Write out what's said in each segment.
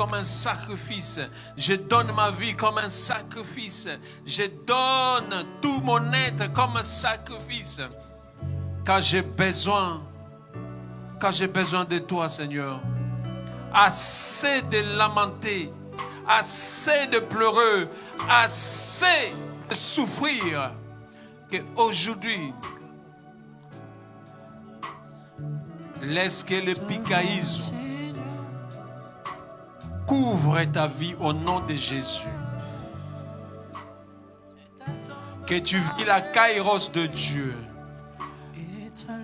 comme un sacrifice. Je donne ma vie comme un sacrifice. Je donne tout mon être comme un sacrifice. Car j'ai besoin de toi, Seigneur. Assez de lamenter, assez de pleurer, assez de souffrir, qu'aujourd'hui, laisse que le picaïsme couvre ta vie au nom de Jésus. Que tu vis la kairos de Dieu.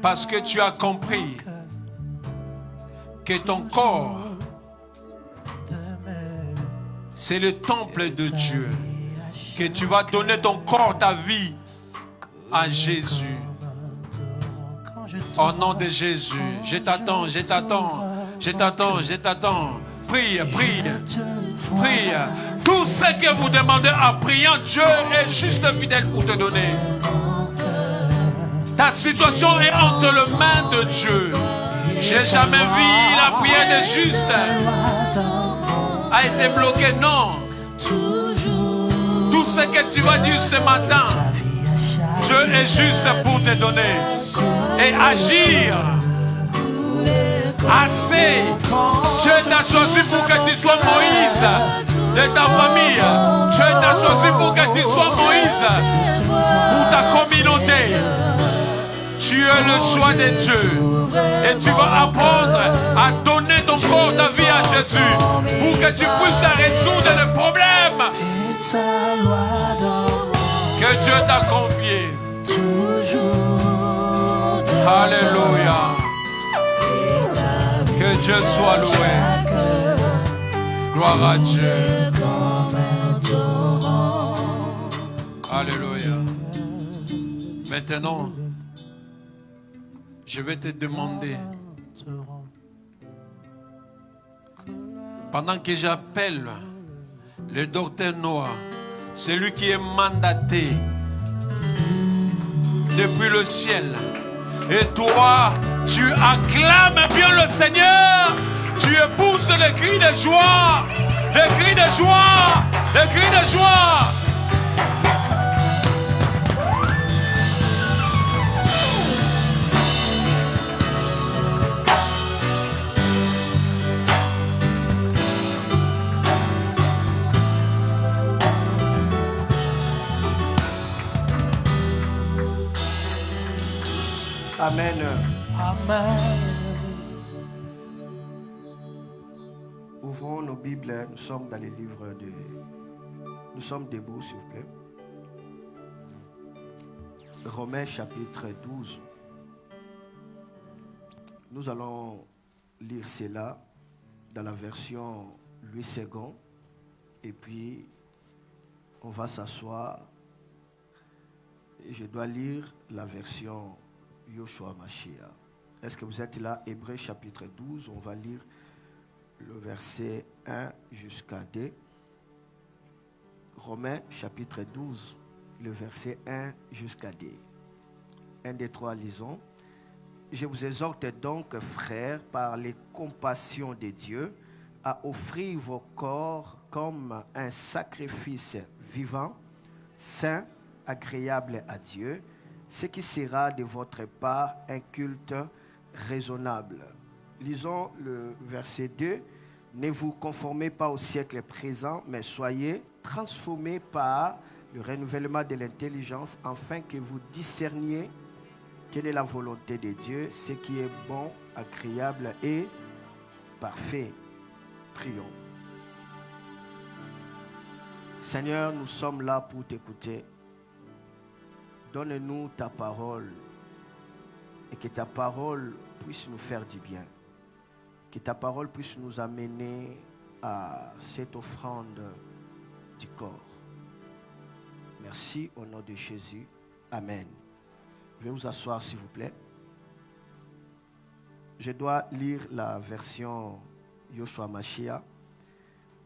Parce que tu as compris que ton corps, c'est le temple de Dieu. Que tu vas donner ton corps, ta vie à Jésus. Au nom de Jésus, je t'attends, je t'attends, je t'attends, je t'attends. Prie, prie, prie. Tout ce que vous demandez en priant, Dieu est juste fidèle pour te donner. Ta situation est entre les mains de Dieu. J'ai jamais vu la prière de juste a été bloquée, non. Tout ce que tu vas dire ce matin, Dieu est juste pour te donner et agir. Assez. Dieu t'a choisi pour que tu sois Moïse de ta famille. Dieu t'a choisi pour que tu sois Moïse pour ta communauté. Tu es le choix de Dieu. Et tu vas apprendre à donner ton corps, ta vie à Jésus pour que tu puisses résoudre le problème que Dieu t'a confié. Alléluia. Que Dieu soit loué. Gloire à Dieu. Alléluia. Maintenant, je vais te demander, pendant que j'appelle le docteur Noah, celui qui est mandaté depuis le ciel, et toi, tu acclames bien le Seigneur, tu épouses les cris de joie, des cris de joie, des cris de joie. Amen. Amen. Ouvrons nos Bibles. Nous sommes dans les livres de... Nous sommes debout, s'il vous plaît. Romains chapitre 12. Nous allons lire cela dans la version Louis II. Et puis, on va s'asseoir. Et je dois lire la version Yoshua Mashiach. Est-ce que vous êtes là? Hébreux chapitre 12, on va lire le verset 1 jusqu'à 2. Romains chapitre 12, le verset 1 jusqu'à 2. 1, 2, 3, lisons. Je vous exhorte donc, frères, par les compassions de Dieu, à offrir vos corps comme un sacrifice vivant, saint, agréable à Dieu, ce qui sera de votre part un culte raisonnable. Lisons le verset 2. Ne vous conformez pas au siècle présent, mais soyez transformés par le renouvellement de l'intelligence, afin que vous discerniez quelle est la volonté de Dieu, ce qui est bon, agréable et parfait. Prions. Seigneur, nous sommes là pour t'écouter. Donne-nous ta parole et que ta parole puisse nous faire du bien. Que ta parole puisse nous amener à cette offrande du corps. Merci au nom de Jésus. Amen. Je vais vous asseoir s'il vous plaît. Je dois lire la version Yoshua Mashiach.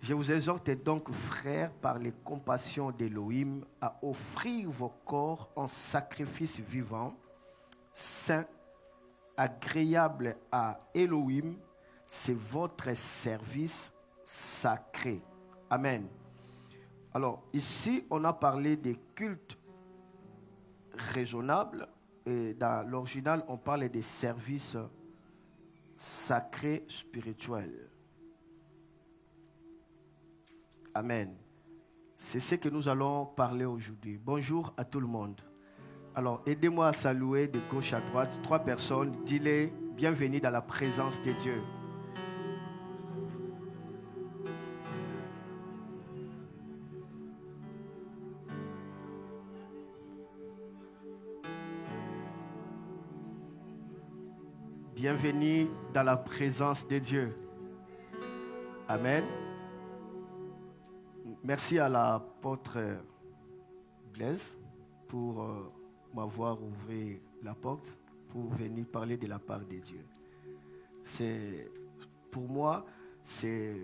Je vous exhorte donc, frères, par les compassions d'Élohim, à offrir vos corps en sacrifice vivant, saint, agréable à Élohim. C'est votre service sacrés. Amen. Alors, ici, on a parlé des cultes raisonnables. Et dans l'original, on parle des services sacrés spirituels. Amen. C'est ce que nous allons parler aujourd'hui. Bonjour à tout le monde. Alors, aidez-moi à saluer de gauche à droite 3 personnes. Dis-les, bienvenue dans la présence de Dieu. Bienvenue dans la présence de Dieu. Amen. Merci à l'apôtre Blaise pour m'avoir ouvert la porte pour venir parler de la part de Dieu. Pour moi, c'est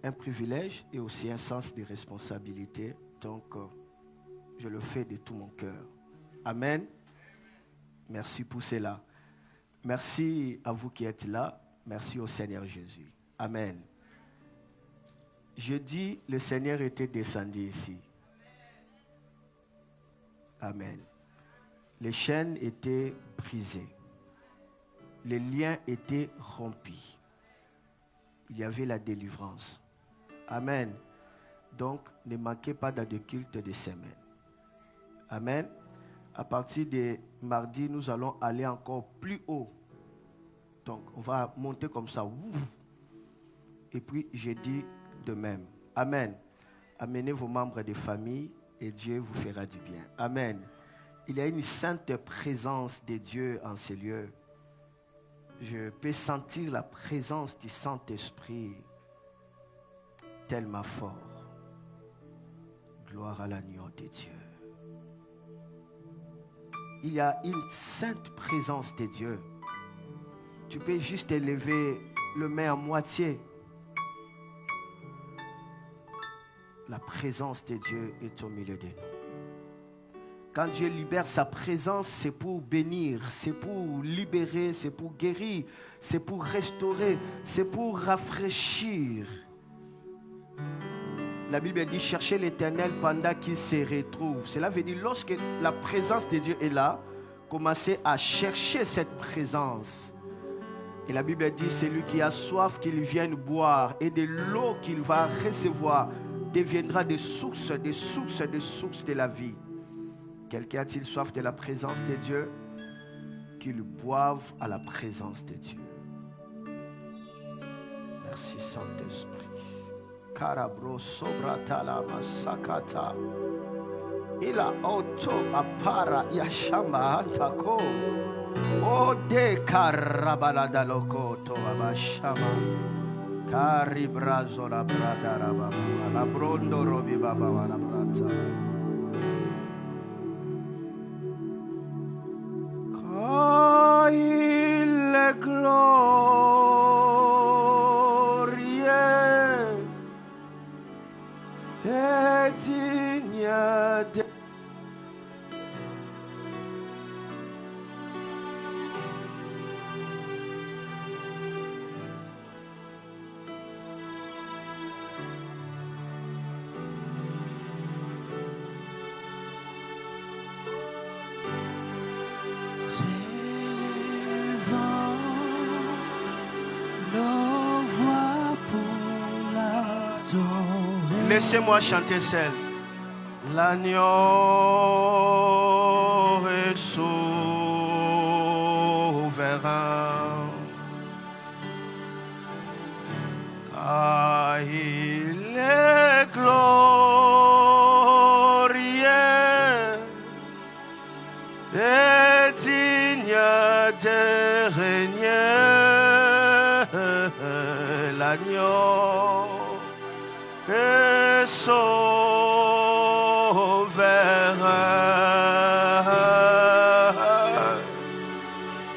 un privilège et aussi un sens de responsabilité. Donc, je le fais de tout mon cœur. Amen. Merci pour cela. Merci à vous qui êtes là. Merci au Seigneur Jésus. Amen. Je dis, le Seigneur était descendu ici. Amen. Les chaînes étaient brisées. Les liens étaient rompus. Il y avait la délivrance. Amen. Donc, ne manquez pas dans le culte de semaine. Amen. À partir de mardi, nous allons aller encore plus haut. Donc, on va monter comme ça. Et puis, jeudi de même. Amen. Amenez vos membres de famille et Dieu vous fera du bien. Amen. Il y a une sainte présence de Dieu en ces lieux. Je peux sentir la présence du Saint-Esprit tellement fort. Gloire à l'agneau de Dieu. Il y a une sainte présence de Dieu. Tu peux juste élever le main à moitié. La présence de Dieu est au milieu de nous. Quand Dieu libère sa présence, c'est pour bénir, c'est pour libérer, c'est pour guérir, c'est pour restaurer, c'est pour rafraîchir. La Bible dit chercher l'Éternel pendant qu'il se retrouve. Cela veut dire lorsque la présence de Dieu est là, commencez à chercher cette présence. Et la Bible dit celui qui a soif qu'il vienne boire et de l'eau qu'il va recevoir deviendra des sources de la vie. Quelqu'un a-t-il soif de la présence de Dieu? Qu'il boive à la présence de Dieu. Merci Saint-Esprit. Karabro sobratala masakata. Ila auto apara yashamba antako. Ode karabalada lokoto abashama. Karibrazo la brada rababa. La brondo robi baba la brata. Il glorie et digne de Laissez-moi chanter seul. L'agneau est souverain, car il est glorieux et digne de régner. L'agneau est souverain.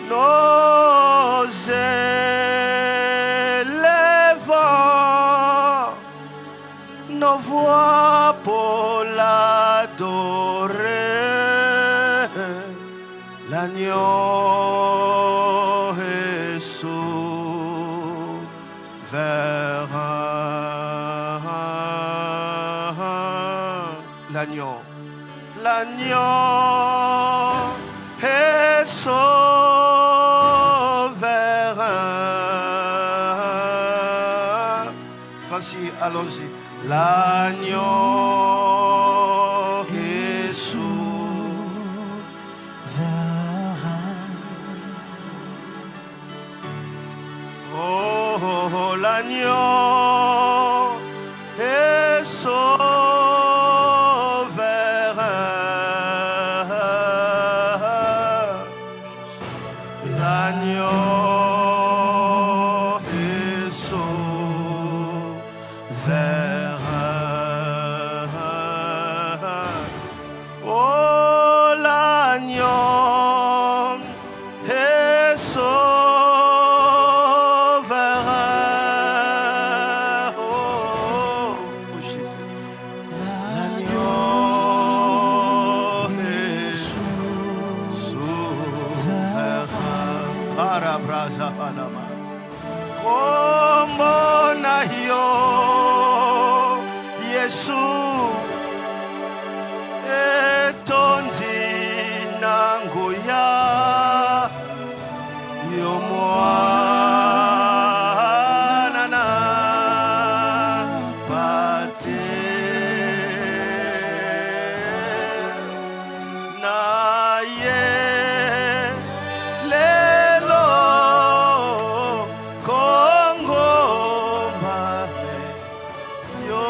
Nos élèvons nos voix pour l'adorer. L'agneau est souverain. L'agneau, l'agneau est souverain. Francis, allons-y. L'agneau est souverain. Oh, l'agneau est souverain. L'agneau est souverain. Oh, l'agneau est souverain. Oh, Jésus. L'agneau est souverain. Parabrasa panama. Komona yo, Yesu. Etonzi nanguya yo mwana na pate na ye lelo Kongo mame yo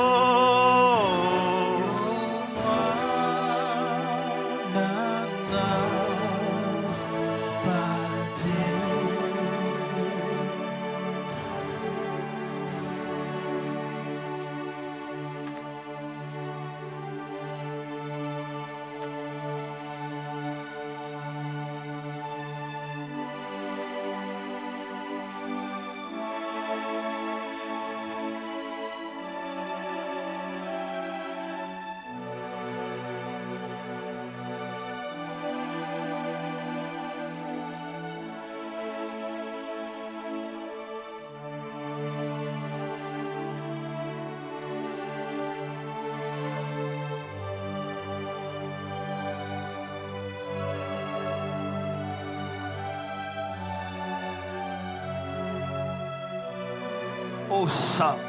au sabre.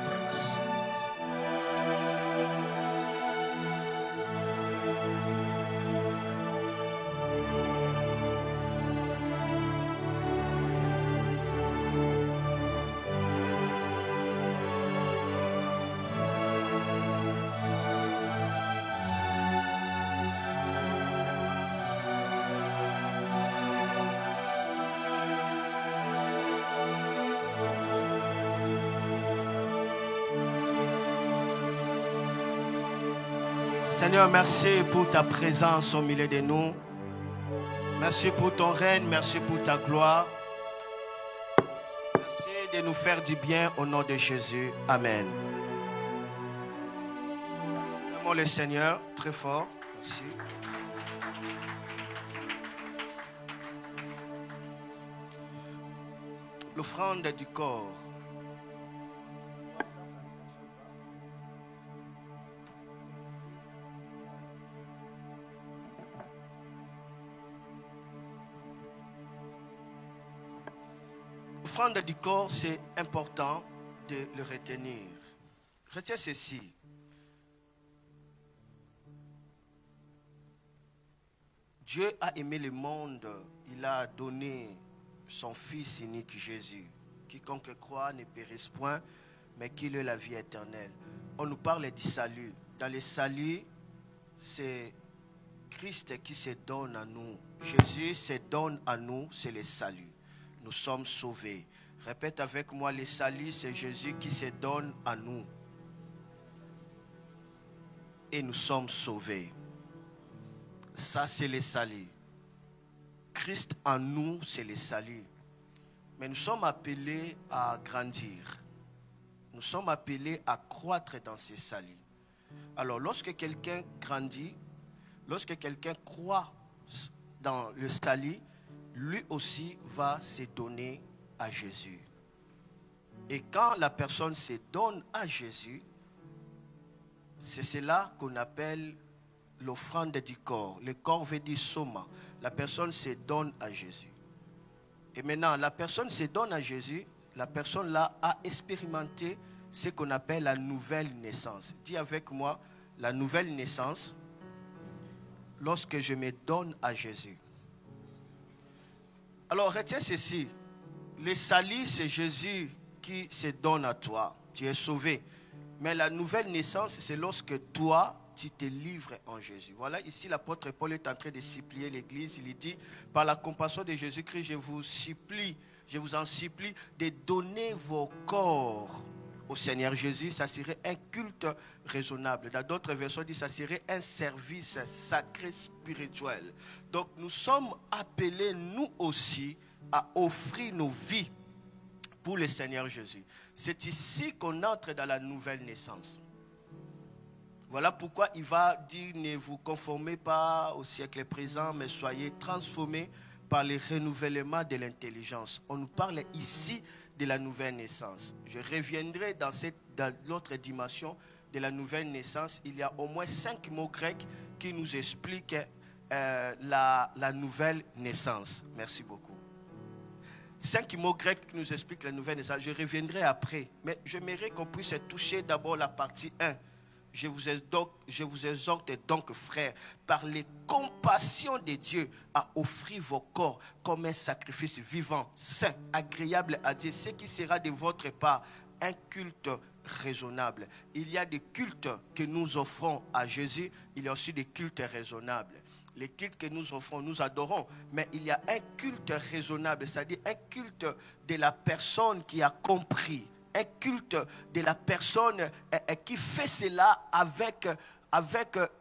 Seigneur, merci pour ta présence au milieu de nous. Merci pour ton règne, merci pour ta gloire. Merci de nous faire du bien au nom de Jésus. Amen. Aimons le Seigneur très fort. Merci. L'offrande du corps. L'offrande du corps, c'est important de le retenir. Retiens ceci. Dieu a aimé le monde, il a donné son Fils unique Jésus. Quiconque croit ne périsse point, mais qu'il ait la vie éternelle. On nous parle du salut. Dans le salut, c'est Christ qui se donne à nous. Jésus se donne à nous, c'est le salut. Nous sommes sauvés. Répète avec moi, le salut, c'est Jésus qui se donne à nous. Et nous sommes sauvés. Ça, c'est le salut. Christ en nous, c'est le salut. Mais nous sommes appelés à grandir. Nous sommes appelés à croître dans ce salut. Alors, lorsque quelqu'un grandit, lorsque quelqu'un croit dans le salut, lui aussi va se donner à Jésus. Et quand la personne se donne à Jésus, c'est cela qu'on appelle l'offrande du corps. Le corps veut dire soma. La personne se donne à Jésus. Et maintenant, la personne se donne à Jésus. La personne là a expérimenté ce qu'on appelle la nouvelle naissance. Dis avec moi, la nouvelle naissance, lorsque je me donne à Jésus. Alors, retiens ceci. Le salut, c'est Jésus qui se donne à toi. Tu es sauvé. Mais la nouvelle naissance, c'est lorsque toi, tu te livres en Jésus. Voilà, ici, l'apôtre Paul est en train de supplier l'Église. Il dit, par la compassion de Jésus-Christ, je vous en supplie de donner vos corps au Seigneur Jésus. Ça serait un culte raisonnable. Dans d'autres versions, dit ça serait un service sacré spirituel. Donc, nous sommes appelés, nous aussi, à offrir nos vies pour le Seigneur Jésus. C'est ici qu'on entre dans la nouvelle naissance. Voilà pourquoi il va dire, ne vous conformez pas au siècle présent, mais soyez transformés par le renouvellement de l'intelligence. On nous parle ici de la nouvelle naissance. Je reviendrai dans l'autre dimension de la nouvelle naissance. Il y a au moins 5 mots grecs qui nous expliquent la nouvelle naissance. Merci beaucoup. 5 mots grecs qui nous expliquent la nouvelle naissance. Je reviendrai après, mais j'aimerais qu'on puisse toucher d'abord la partie 1. Je vous exhorte donc, frères, par les compassions de Dieu, à offrir vos corps comme un sacrifice vivant, saint, agréable à Dieu, ce qui sera de votre part un culte raisonnable. Il y a des cultes que nous offrons à Jésus, il y a aussi des cultes raisonnables. Les cultes que nous offrons, nous adorons, mais il y a un culte raisonnable, c'est-à-dire un culte de la personne qui a compris. Un culte de la personne qui fait cela avec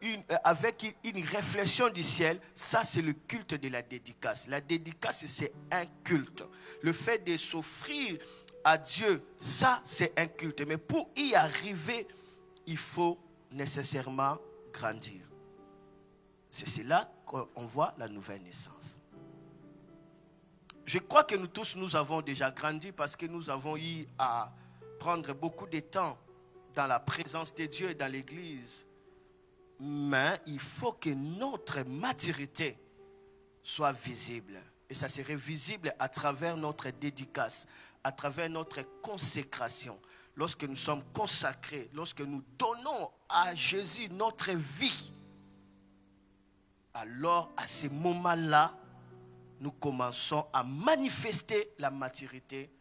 une réflexion du ciel. Ça, c'est le culte de la dédicace. La dédicace, c'est un culte. Le fait de s'offrir à Dieu, ça, c'est un culte. Mais pour y arriver, il faut nécessairement grandir. C'est cela qu'on voit la nouvelle naissance. Je crois que nous tous, nous avons déjà grandi parce que nous avons eu à prendre beaucoup de temps dans la présence de Dieu et dans l'église. Mais il faut que notre maturité soit visible. Et ça serait visible à travers notre dédicace, à travers notre consécration. Lorsque nous sommes consacrés, lorsque nous donnons à Jésus notre vie, alors à ce moment-là, nous commençons à manifester la maturité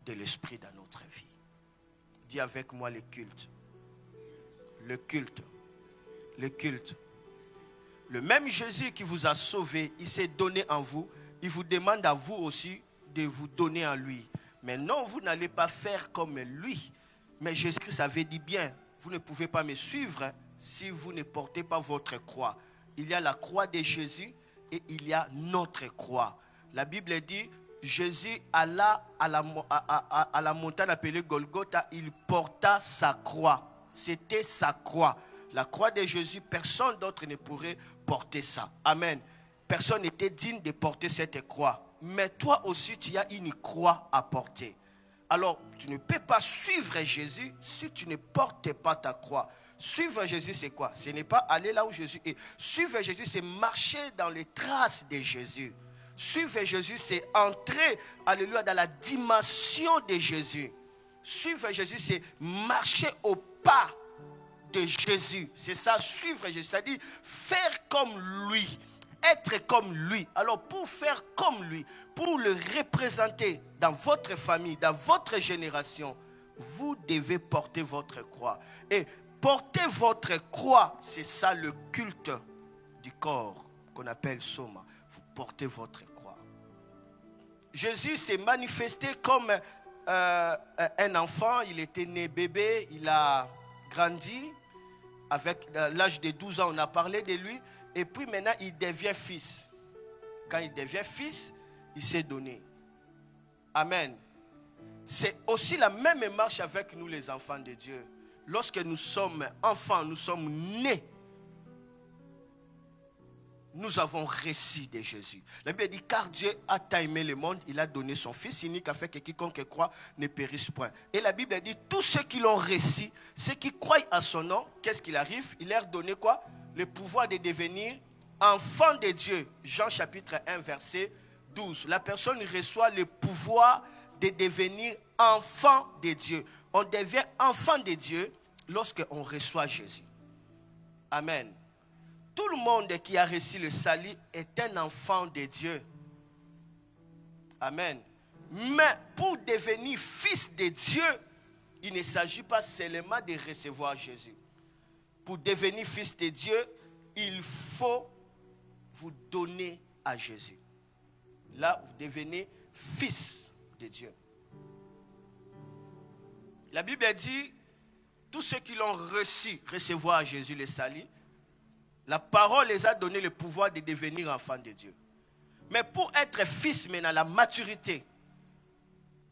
de l'esprit dans notre vie. Dis avec moi le culte. Le culte. Le culte. Le même Jésus qui vous a sauvé, il s'est donné en vous. Il vous demande à vous aussi de vous donner en lui. Mais non, vous n'allez pas faire comme lui. Mais Jésus-Christ avait dit bien, vous ne pouvez pas me suivre si vous ne portez pas votre croix. Il y a la croix de Jésus et il y a notre croix. La Bible dit, Jésus alla à la montagne appelée Golgotha, il porta sa croix. C'était sa croix. La croix de Jésus, personne d'autre ne pourrait porter ça. Amen. Personne n'était digne de porter cette croix. Mais toi aussi, tu as une croix à porter. Alors, tu ne peux pas suivre Jésus si tu ne portes pas ta croix. Suivre Jésus, c'est quoi? Ce n'est pas aller là où Jésus est. Suivre Jésus, c'est marcher dans les traces de Jésus. Suivre Jésus, c'est entrer, alléluia, dans la dimension de Jésus. Suivre Jésus, c'est marcher au pas de Jésus. C'est ça, suivre Jésus, c'est-à-dire faire comme lui, être comme lui. Alors, pour faire comme lui, pour le représenter dans votre famille, dans votre génération, vous devez porter votre croix. Et porter votre croix, c'est ça le culte du corps qu'on appelle soma. Vous portez votre croix. Jésus s'est manifesté comme un enfant. Il était né bébé, il a grandi. Avec l'âge de 12 ans, on a parlé de lui. Et puis maintenant, il devient fils. Quand il devient fils, il s'est donné. Amen. C'est aussi la même marche avec nous, les enfants de Dieu. Lorsque nous sommes enfants, nous sommes nés. nous avons reçu de Jésus. La Bible dit, car Dieu a tant aimé le monde, il a donné son Fils unique afin que quiconque croit ne périsse point. Et la Bible dit, tous ceux qui l'ont reçu, ceux qui croient à son nom, qu'est-ce qu'il arrive? Il leur donné quoi? Le pouvoir de devenir enfants de Dieu. Jean chapitre 1 verset 12. La personne reçoit le pouvoir de devenir enfant de Dieu. On devient enfant de Dieu lorsque on reçoit Jésus. Amen. Tout le monde qui a reçu le salut est un enfant de Dieu. Amen. Mais pour devenir fils de Dieu, il ne s'agit pas seulement de recevoir Jésus. Pour devenir fils de Dieu, il faut vous donner à Jésus. Là, vous devenez fils de Dieu. La Bible dit, tous ceux qui l'ont reçu, recevoir à Jésus le salut, la parole les a donné le pouvoir de devenir enfants de Dieu. Mais pour être fils, maintenant, la maturité.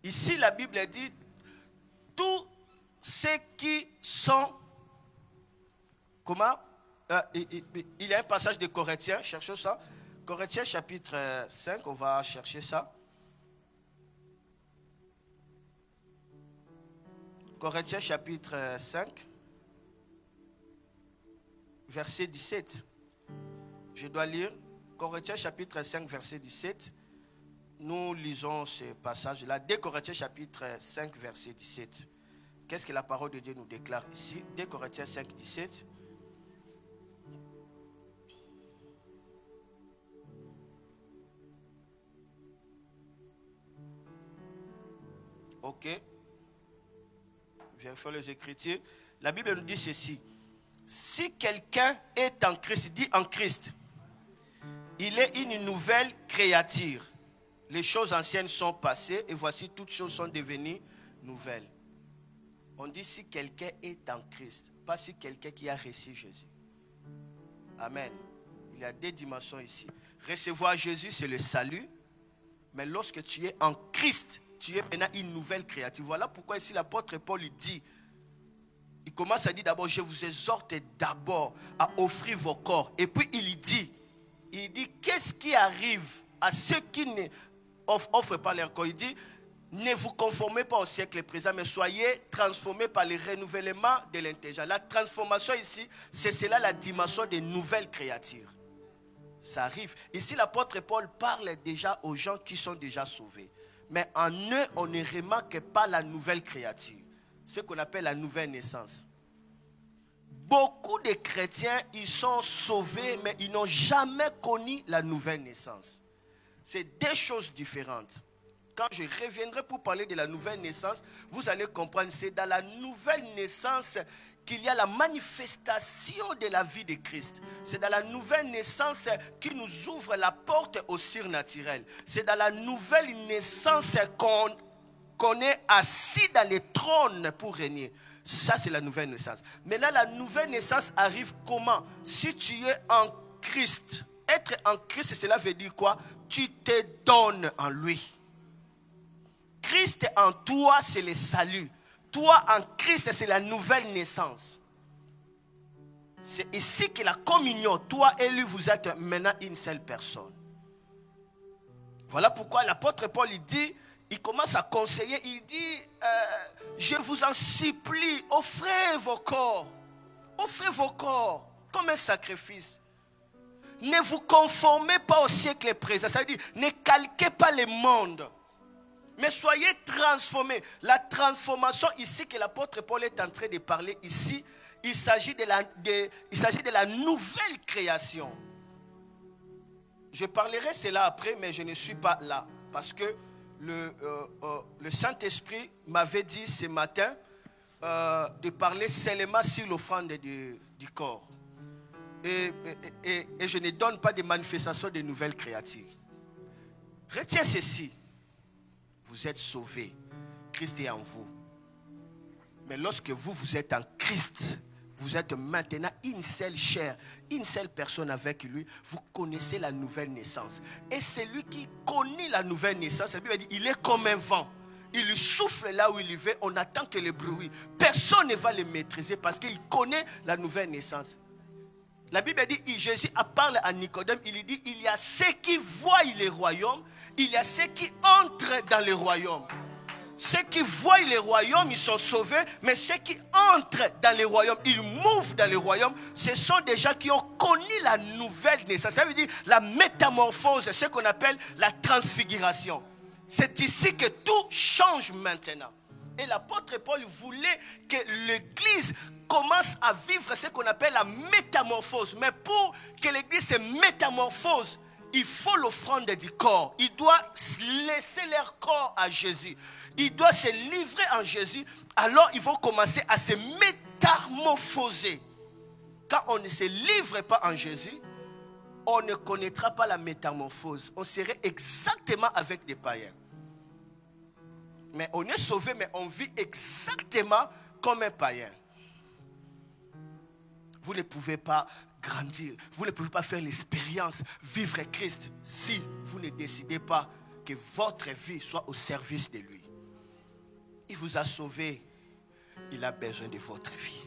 Ici, la Bible dit, tous ceux qui sont, comment? Il y a un passage de Corinthiens, cherchez ça. Corinthiens chapitre 5, on va chercher ça. Corinthiens chapitre 5. Verset 17. Je dois lire Corinthiens chapitre 5, verset 17. Nous lisons ce passage-là. Dès Corinthiens chapitre 5, verset 17. Qu'est-ce que la parole de Dieu nous déclare ici? Dès Corinthiens 5, 17. Ok. Je vais faire les Écritures. La Bible nous dit ceci. Si quelqu'un est en Christ, dit en Christ, il est une nouvelle créature. Les choses anciennes sont passées et voici toutes choses sont devenues nouvelles. On dit si quelqu'un est en Christ, pas si quelqu'un qui a reçu Jésus. Amen. Il y a deux dimensions ici. Recevoir Jésus, c'est le salut. Mais lorsque tu es en Christ, tu es maintenant une nouvelle créature. Voilà pourquoi ici l'apôtre Paul dit, il commence à dire d'abord, je vous exhorte d'abord à offrir vos corps. Et puis il dit, qu'est-ce qui arrive à ceux qui ne offrent pas leur corps? Il dit, ne vous conformez pas au siècle présent, mais soyez transformés par le renouvellement de l'intelligence. La transformation ici, c'est cela la dimension des nouvelles créatures. Ça arrive. Ici, l'apôtre Paul parle déjà aux gens qui sont déjà sauvés. Mais en eux, on ne remarque pas la nouvelle créature. Ce qu'on appelle la nouvelle naissance. Beaucoup de chrétiens, ils sont sauvés, mais ils n'ont jamais connu la nouvelle naissance. C'est deux choses différentes. Quand je reviendrai pour parler de la nouvelle naissance, vous allez comprendre, c'est dans la nouvelle naissance qu'il y a la manifestation de la vie de Christ. C'est dans la nouvelle naissance qui nous ouvre la porte au surnaturel. C'est dans la nouvelle naissance qu'on est assis dans les trônes pour régner. Ça, c'est la nouvelle naissance. Mais là, la nouvelle naissance arrive comment? Si tu es en Christ. Être en Christ, cela veut dire quoi? Tu te donnes en lui. Christ en toi, c'est le salut. Toi en Christ, c'est la nouvelle naissance. C'est ici que la communion, toi et lui, vous êtes maintenant une seule personne. Voilà pourquoi l'apôtre Paul il commence à conseiller, il dit, je vous en supplie, offrez vos corps comme un sacrifice. Ne vous conformez pas au siècle présent, ça veut dire, ne calquez pas le monde. Mais soyez transformés. La transformation ici que l'apôtre Paul est en train de parler ici, il s'agit de la nouvelle création. Je parlerai cela après, mais je ne suis pas là. Parce que le Saint-Esprit m'avait dit ce matin de parler seulement sur l'offrande du corps. Et je ne donne pas de manifestation de nouvelles créatures. Retiens ceci. Vous êtes sauvés. Christ est en vous. Mais lorsque vous êtes en Christ, vous êtes maintenant une seule chair, une seule personne avec lui. Vous connaissez la nouvelle naissance. Et celui qui connaît la nouvelle naissance, la Bible dit, il est comme un vent. Il souffle là où il veut, on attend que le bruit. Personne ne va le maîtriser parce qu'il connaît la nouvelle naissance. La Bible dit, Jésus parle à Nicodème, il lui dit, il y a ceux qui voient les royaumes, il y a ceux qui entrent dans les royaumes. Ceux qui voient les royaumes, ils sont sauvés, mais ceux qui entrent dans les royaumes, ils mouvent dans les royaumes, ce sont des gens qui ont connu la nouvelle naissance. Ça veut dire la métamorphose, ce qu'on appelle la transfiguration. C'est ici que tout change maintenant. Et l'apôtre Paul voulait que l'Église commence à vivre ce qu'on appelle la métamorphose. Mais pour que l'Église se métamorphose, il faut l'offrande du corps. Il doit laisser leur corps à Jésus. Il doit se livrer en Jésus. Alors ils vont commencer à se métamorphoser. Quand on ne se livre pas en Jésus, on ne connaîtra pas la métamorphose. On serait exactement avec des païens. Mais on est sauvé, mais on vit exactement comme un païen. Vous ne pouvez pas grandir. Vous ne pouvez pas faire l'expérience, vivre Christ, si vous ne décidez pas que votre vie soit au service de lui. Il vous a sauvé. Il a besoin de votre vie.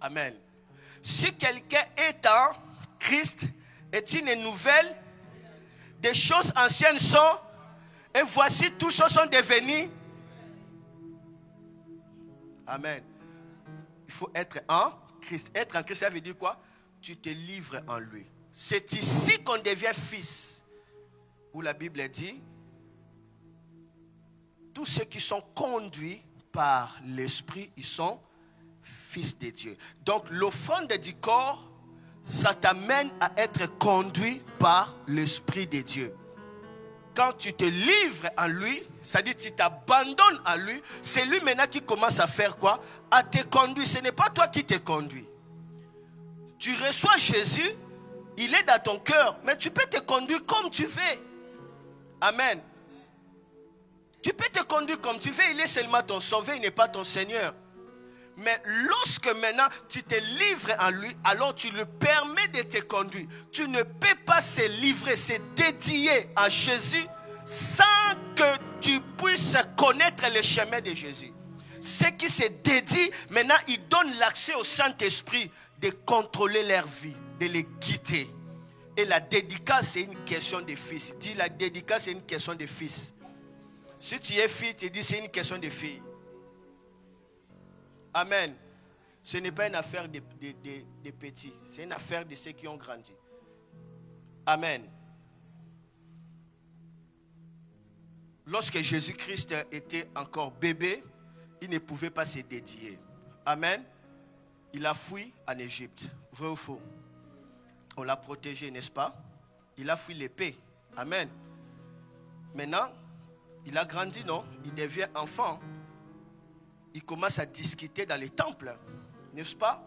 Amen. Si quelqu'un est en Christ, est une nouvelle, des choses anciennes sont, et voici toutes choses sont devenues. Amen. Il faut être en Christ. Être en Christ, ça veut dire quoi? Tu te livres en lui. C'est ici qu'on devient fils. Où la Bible dit, tous ceux qui sont conduits par l'Esprit, ils sont fils de Dieu. Donc l'offrande du corps, ça t'amène à être conduit par l'Esprit de Dieu. Quand tu te livres en lui, c'est-à-dire que tu t'abandonnes à lui, c'est lui maintenant qui commence à faire quoi? À te conduire. Ce n'est pas toi qui te conduis. Tu reçois Jésus, il est dans ton cœur, mais tu peux te conduire comme tu veux. Amen. Tu peux te conduire comme tu veux, il est seulement ton sauveur, il n'est pas ton Seigneur. Mais lorsque maintenant tu te livres en lui, alors tu lui permets de te conduire. Tu ne peux pas se livrer, se dédier à Jésus sans que tu puisses connaître le chemin de Jésus. Ceux qui se dédient, maintenant ils donnent l'accès au Saint-Esprit de contrôler leur vie, de les guider. Et la dédicace, c'est une question de fils. Dis, la dédicace, c'est une question de fils. Si tu es fille, tu dis c'est une question de fille. Amen. Ce n'est pas une affaire des petits. C'est une affaire de ceux qui ont grandi. Amen. Lorsque Jésus-Christ était encore bébé, il ne pouvait pas se dédier. Amen. Il a fui en Égypte. Vrai ou faux? On l'a protégé, n'est-ce pas? Il a fui l'épée. Amen. Maintenant, il a grandi, non? Il devient enfant. Il commence à discuter dans les temples, n'est-ce pas?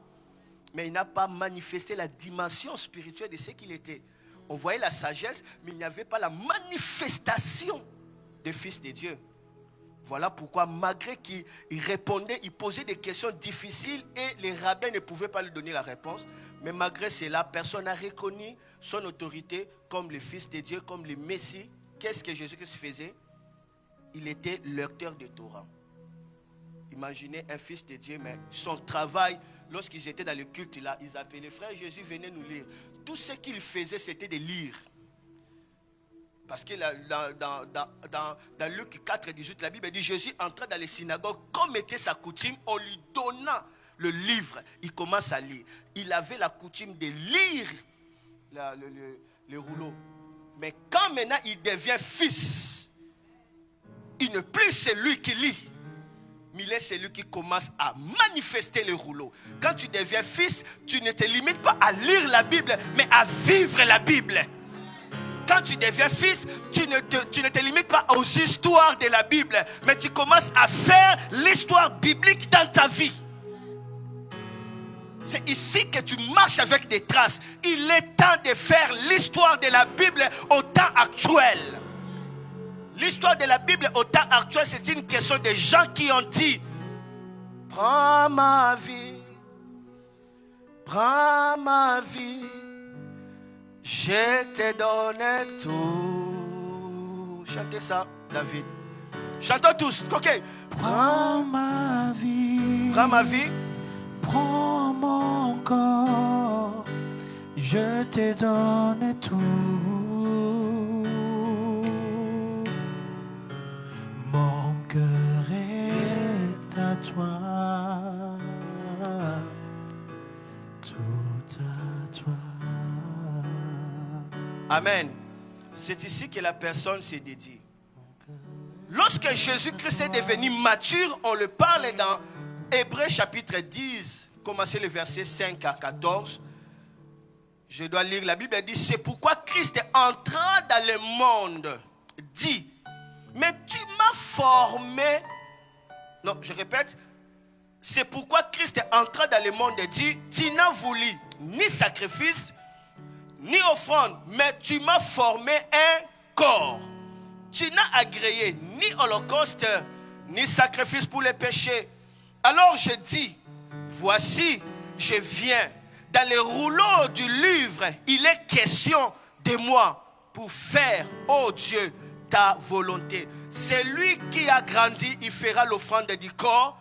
Mais il n'a pas manifesté la dimension spirituelle de ce qu'il était. On voyait la sagesse, mais il n'y avait pas la manifestation des fils de Dieu. Voilà pourquoi, malgré qu'il répondait, il posait des questions difficiles et les rabbins ne pouvaient pas lui donner la réponse. Mais malgré cela, personne n'a reconnu son autorité comme le fils de Dieu, comme le Messie. Qu'est-ce que Jésus-Christ faisait? Il était lecteur de Torah. Imaginez un fils de Dieu, mais son travail, lorsqu'ils étaient dans le culte là, ils appelaient frère Jésus, venez nous lire. Tout ce qu'il faisait, c'était de lire. Parce que dans Luc 4, 18, la Bible dit, Jésus entra dans les synagogues, comme était sa coutume, on lui donna le livre. Il commence à lire. Il avait la coutume de lire le rouleau. Mais quand maintenant il devient fils, il n'est plus celui qui lit. Mais il est celui qui commence à manifester le rouleau. Quand tu deviens fils, tu ne te limites pas à lire la Bible, mais à vivre la Bible. Quand tu deviens fils, tu ne te limites pas aux histoires de la Bible, mais tu commences à faire l'histoire biblique dans ta vie. C'est ici que tu marches avec des traces. Il est temps de faire l'histoire de la Bible au temps actuel. L'histoire de la Bible au temps actuel, c'est une question de gens qui ont dit, prends ma vie, je te donne tout. Chantez ça, David. Chantons tous, ok. Prends ma vie, prends ma vie, prends mon corps, je te donne tout. Mon cœur est à toi, tout à toi. Amen. C'est ici que la personne s'est dédiée. Lorsque Jésus-Christ est devenu mature, on le parle dans Hébreux chapitre 10, commencez le verset 5 à 14. Je dois lire, la Bible dit, c'est pourquoi Christ entra dans le monde, dit, mais tu m'as formé. Non, je répète, c'est pourquoi Christ entra dans le monde et dit, tu n'as voulu ni sacrifice, ni offrande, mais tu m'as formé un corps. Tu n'as agréé ni holocauste, ni sacrifice pour les péchés. Alors je dis, voici, je viens. Dans le rouleau du livre, il est question de moi pour faire, ô Dieu, ta volonté. Celui qui a grandi, il fera l'offrande du corps.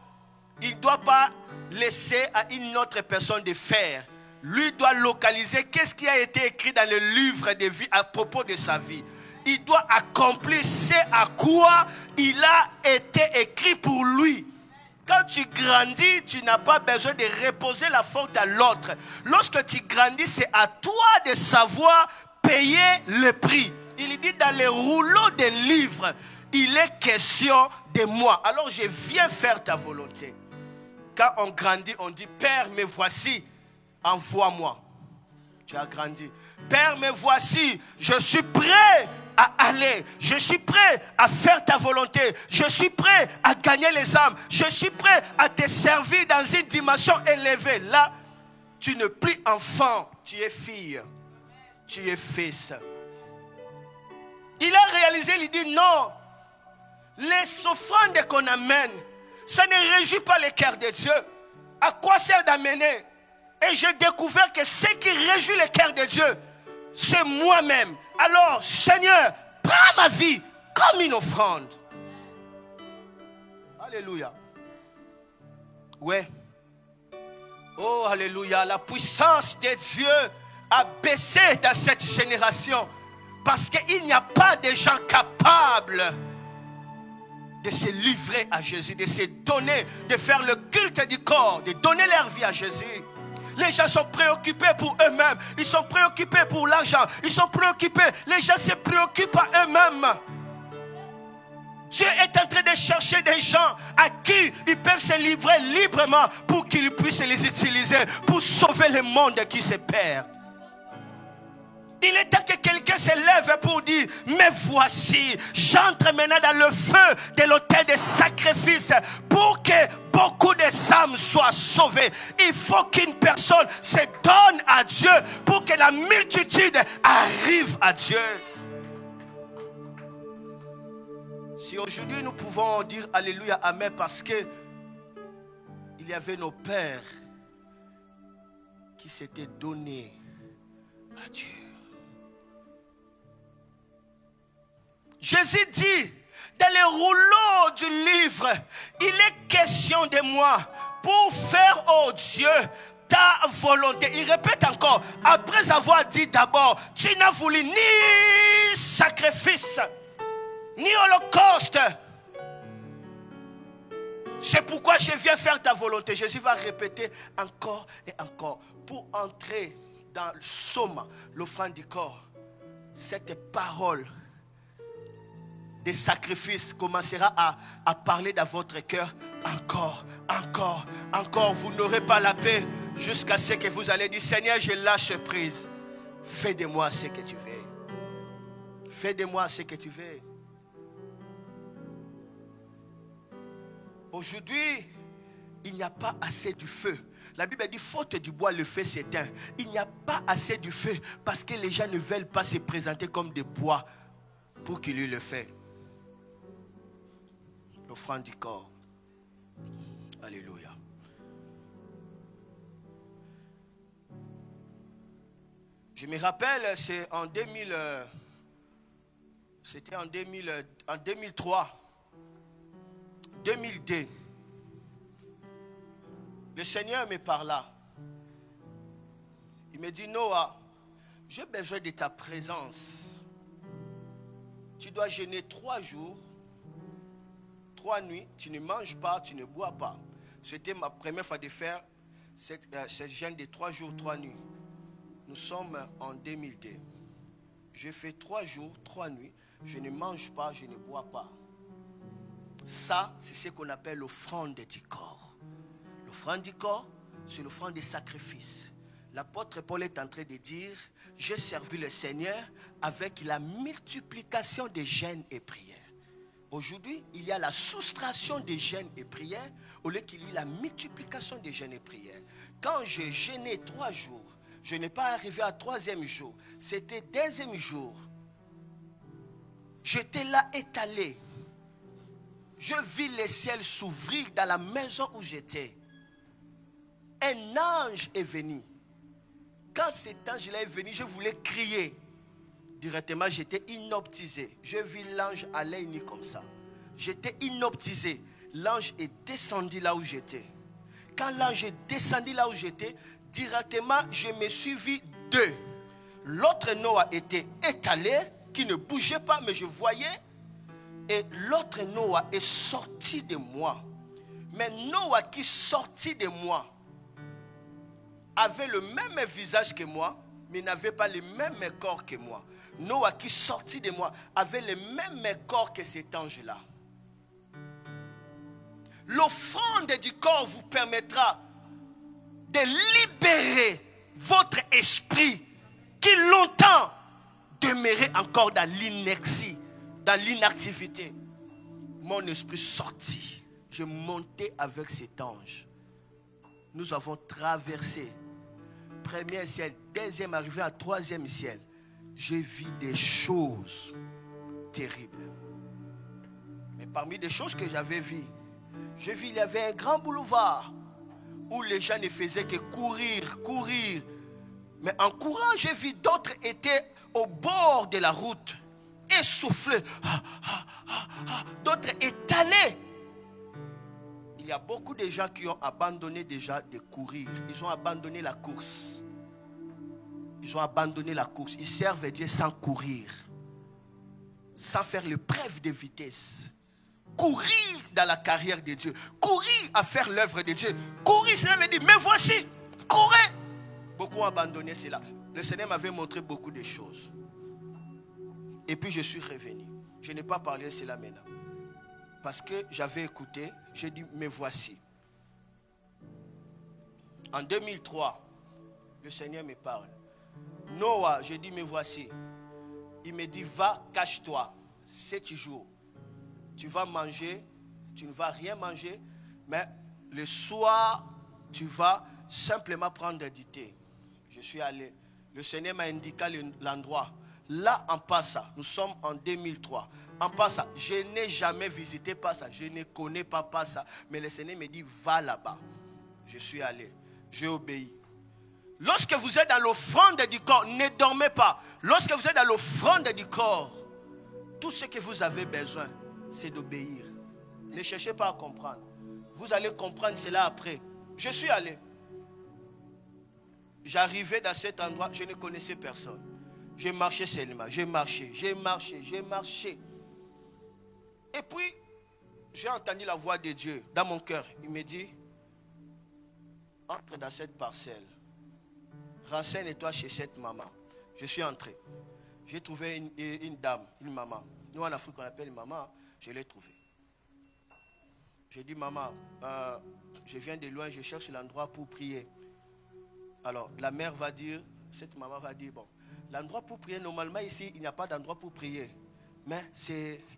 Il ne doit pas laisser à une autre personne de faire. Lui doit localiser qu'est-ce qui a été écrit dans le livre de vie à propos de sa vie. Il doit accomplir ce à quoi il a été écrit pour lui. Quand tu grandis, tu n'as pas besoin de reposer la faute à l'autre. Lorsque tu grandis, c'est à toi de savoir payer le prix. Il dit dans les rouleaux des livres, il est question de moi. Alors je viens faire ta volonté. Quand on grandit, on dit, Père, me voici, envoie-moi. Tu as grandi. Père, me voici, je suis prêt à aller. Je suis prêt à faire ta volonté. Je suis prêt à gagner les âmes. Je suis prêt à te servir dans une dimension élevée. Là, tu n'es plus enfant, tu es fille. Tu es fils. Il a réalisé, il dit non. Les offrandes qu'on amène, ça ne réjouit pas le cœur de Dieu. À quoi sert d'amener? Et j'ai découvert que ce qui réjouit le cœur de Dieu, c'est moi-même. Alors, Seigneur, prends ma vie comme une offrande. Alléluia. Ouais. Oh, alléluia. La puissance de Dieu a baissé dans cette génération. Parce qu'il n'y a pas de gens capables de se livrer à Jésus, de se donner, de faire le culte du corps, de donner leur vie à Jésus. Les gens sont préoccupés pour eux-mêmes. Ils sont préoccupés pour l'argent. Ils sont préoccupés. Les gens se préoccupent à eux-mêmes. Dieu est en train de chercher des gens à qui ils peuvent se livrer librement pour qu'ils puissent les utiliser pour sauver le monde qui se perd. Il est temps que quelqu'un se lève pour dire, mais voici, j'entre maintenant dans le feu de l'autel de sacrifice pour que beaucoup de âmes soient sauvées. Il faut qu'une personne se donne à Dieu pour que la multitude arrive à Dieu. Si aujourd'hui nous pouvons dire Alléluia, Amen, parce que il y avait nos pères qui s'étaient donnés à Dieu. Jésus dit, dans les rouleaux du livre, il est question de moi pour faire, oh Dieu, ta volonté. Il répète encore, après avoir dit d'abord, tu n'as voulu ni sacrifice, ni holocauste. C'est pourquoi je viens faire ta volonté. Jésus va répéter encore et encore pour entrer dans le soma, l'offrande du corps. Cette parole des sacrifices commencera à parler dans votre cœur. Encore. Vous n'aurez pas la paix jusqu'à ce que vous allez dire, Seigneur, je lâche prise. Fais de moi ce que tu veux. Fais de moi ce que tu veux. Aujourd'hui, il n'y a pas assez du feu. La Bible dit, faute du bois, le feu s'éteint. Il n'y a pas assez du feu parce que les gens ne veulent pas se présenter comme des bois pour qu'il ait le feu. L'offrande du corps. Alléluia. Je me rappelle, c'est en 2000, c'était en 2003, 2002. Le Seigneur me parla. Il me dit, Noah, j'ai besoin de ta présence. Tu dois jeûner 3 jours, 3 nuits. Tu ne manges pas, tu ne bois pas. C'était ma première fois de faire cette jeûne de 3 jours, 3 nuits. Nous sommes en 2002. J'ai fait 3 jours, 3 nuits. Je ne mange pas, je ne bois pas. Ça, c'est ce qu'on appelle l'offrande du corps. L'offrande du corps, c'est l'offrande des sacrifices. L'apôtre Paul est en train de dire, j'ai servi le Seigneur avec la multiplication des jeûnes et prières. Aujourd'hui, il y a la soustraction des jeûnes et prières au lieu qu'il y ait la multiplication des jeûnes et prières. Quand j'ai jeûné 3 jours, je n'ai pas arrivé à 3e jour. C'était 2e jour. J'étais là étalé. Je vis les ciels s'ouvrir dans la maison où j'étais. Un ange est venu. Quand cet ange-là est venu, je voulais crier. Directement, j'étais inoptisé. Je vis l'ange à l'œil nu comme ça. J'étais inoptisé. L'ange est descendu là où j'étais. Quand l'ange est descendu là où j'étais, directement, je me suis vu 2. L'autre Noah était étalé, qui ne bougeait pas, mais je voyais. Et l'autre Noah est sorti de moi. Mais Noah qui sortit de moi avait le même visage que moi, mais n'avait pas le même corps que moi. Noah qui sortit de moi avait le même corps que cet ange-là. L'offrande du corps vous permettra de libérer votre esprit qui longtemps demeurait encore dans l'inertie, dans l'inactivité. Mon esprit sortit. Je montais avec cet ange. Nous avons traversé 1er ciel, 2e arrivé à 3e ciel. J'ai vu des choses terribles. Mais parmi les choses que j'avais vues, j'ai vu il y avait un grand boulevard où les gens ne faisaient que courir. Mais en courant, j'ai vu d'autres étaient au bord de la route, essoufflés. D'autres étalés. Il y a beaucoup de gens qui ont abandonné déjà de courir. Ils ont abandonné la course. Ils ont abandonné la course. Ils servent Dieu sans courir. Sans faire le preuve de vitesse. Courir dans la carrière de Dieu. Courir à faire l'œuvre de Dieu. Courir, cela veut dire, mais voici, courez. Beaucoup ont abandonné cela. Le Seigneur m'avait montré beaucoup de choses. Et puis je suis revenu. Je n'ai pas parlé de cela maintenant. Parce que j'avais écouté, j'ai dit, me voici. En 2003, le Seigneur me parle. Noah, j'ai dit, me voici. Il me dit, va, cache-toi. 7 jours. Tu vas manger, tu ne vas rien manger, mais le soir, tu vas simplement prendre du thé. Je suis allé. Le Seigneur m'a indiqué l'endroit. Là, en Passa, nous sommes en 2003. En Passa, je n'ai jamais visité Passa. Je ne connais pas Passa. Mais le Seigneur me dit, va là-bas. Je suis allé. J'ai obéi. Lorsque vous êtes dans l'offrande du corps, ne dormez pas. Lorsque vous êtes dans l'offrande du corps, tout ce que vous avez besoin, c'est d'obéir. Ne cherchez pas à comprendre. Vous allez comprendre cela après. Je suis allé. J'arrivais dans cet endroit, je ne connaissais personne. J'ai marché seulement, j'ai marché. Et puis, j'ai entendu la voix de Dieu dans mon cœur. Il me dit, entre dans cette parcelle. Renseigne-toi chez cette maman. Je suis entré. J'ai trouvé une dame, une maman. Nous en Afrique on appelle une maman. Je l'ai trouvée. J'ai dit, maman, je viens de loin, je cherche l'endroit pour prier. Alors, la mère va dire, cette maman va dire, bon, l'endroit pour prier, normalement ici, il n'y a pas d'endroit pour prier. Mais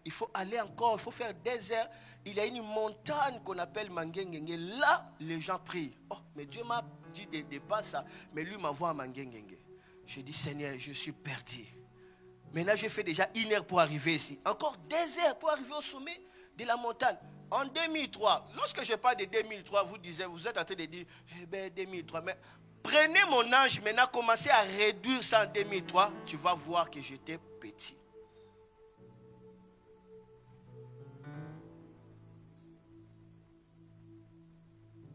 il faut aller encore, il faut faire des heures. Il y a une montagne qu'on appelle Mangengenge. Là, les gens prient. Oh, mais Dieu m'a dit de pas ça. Mais lui m'envoie à Mangengenge. J'ai dit, Seigneur, je suis perdu. Maintenant, j'ai fait déjà 1 heure pour arriver ici. Encore 2 heures pour arriver au sommet de la montagne. En 2003, lorsque je parle de 2003, vous êtes en train de dire, eh bien, 2003, mais prenez mon ange maintenant, commencez à réduire ça en 2003, tu vas voir que j'étais petit.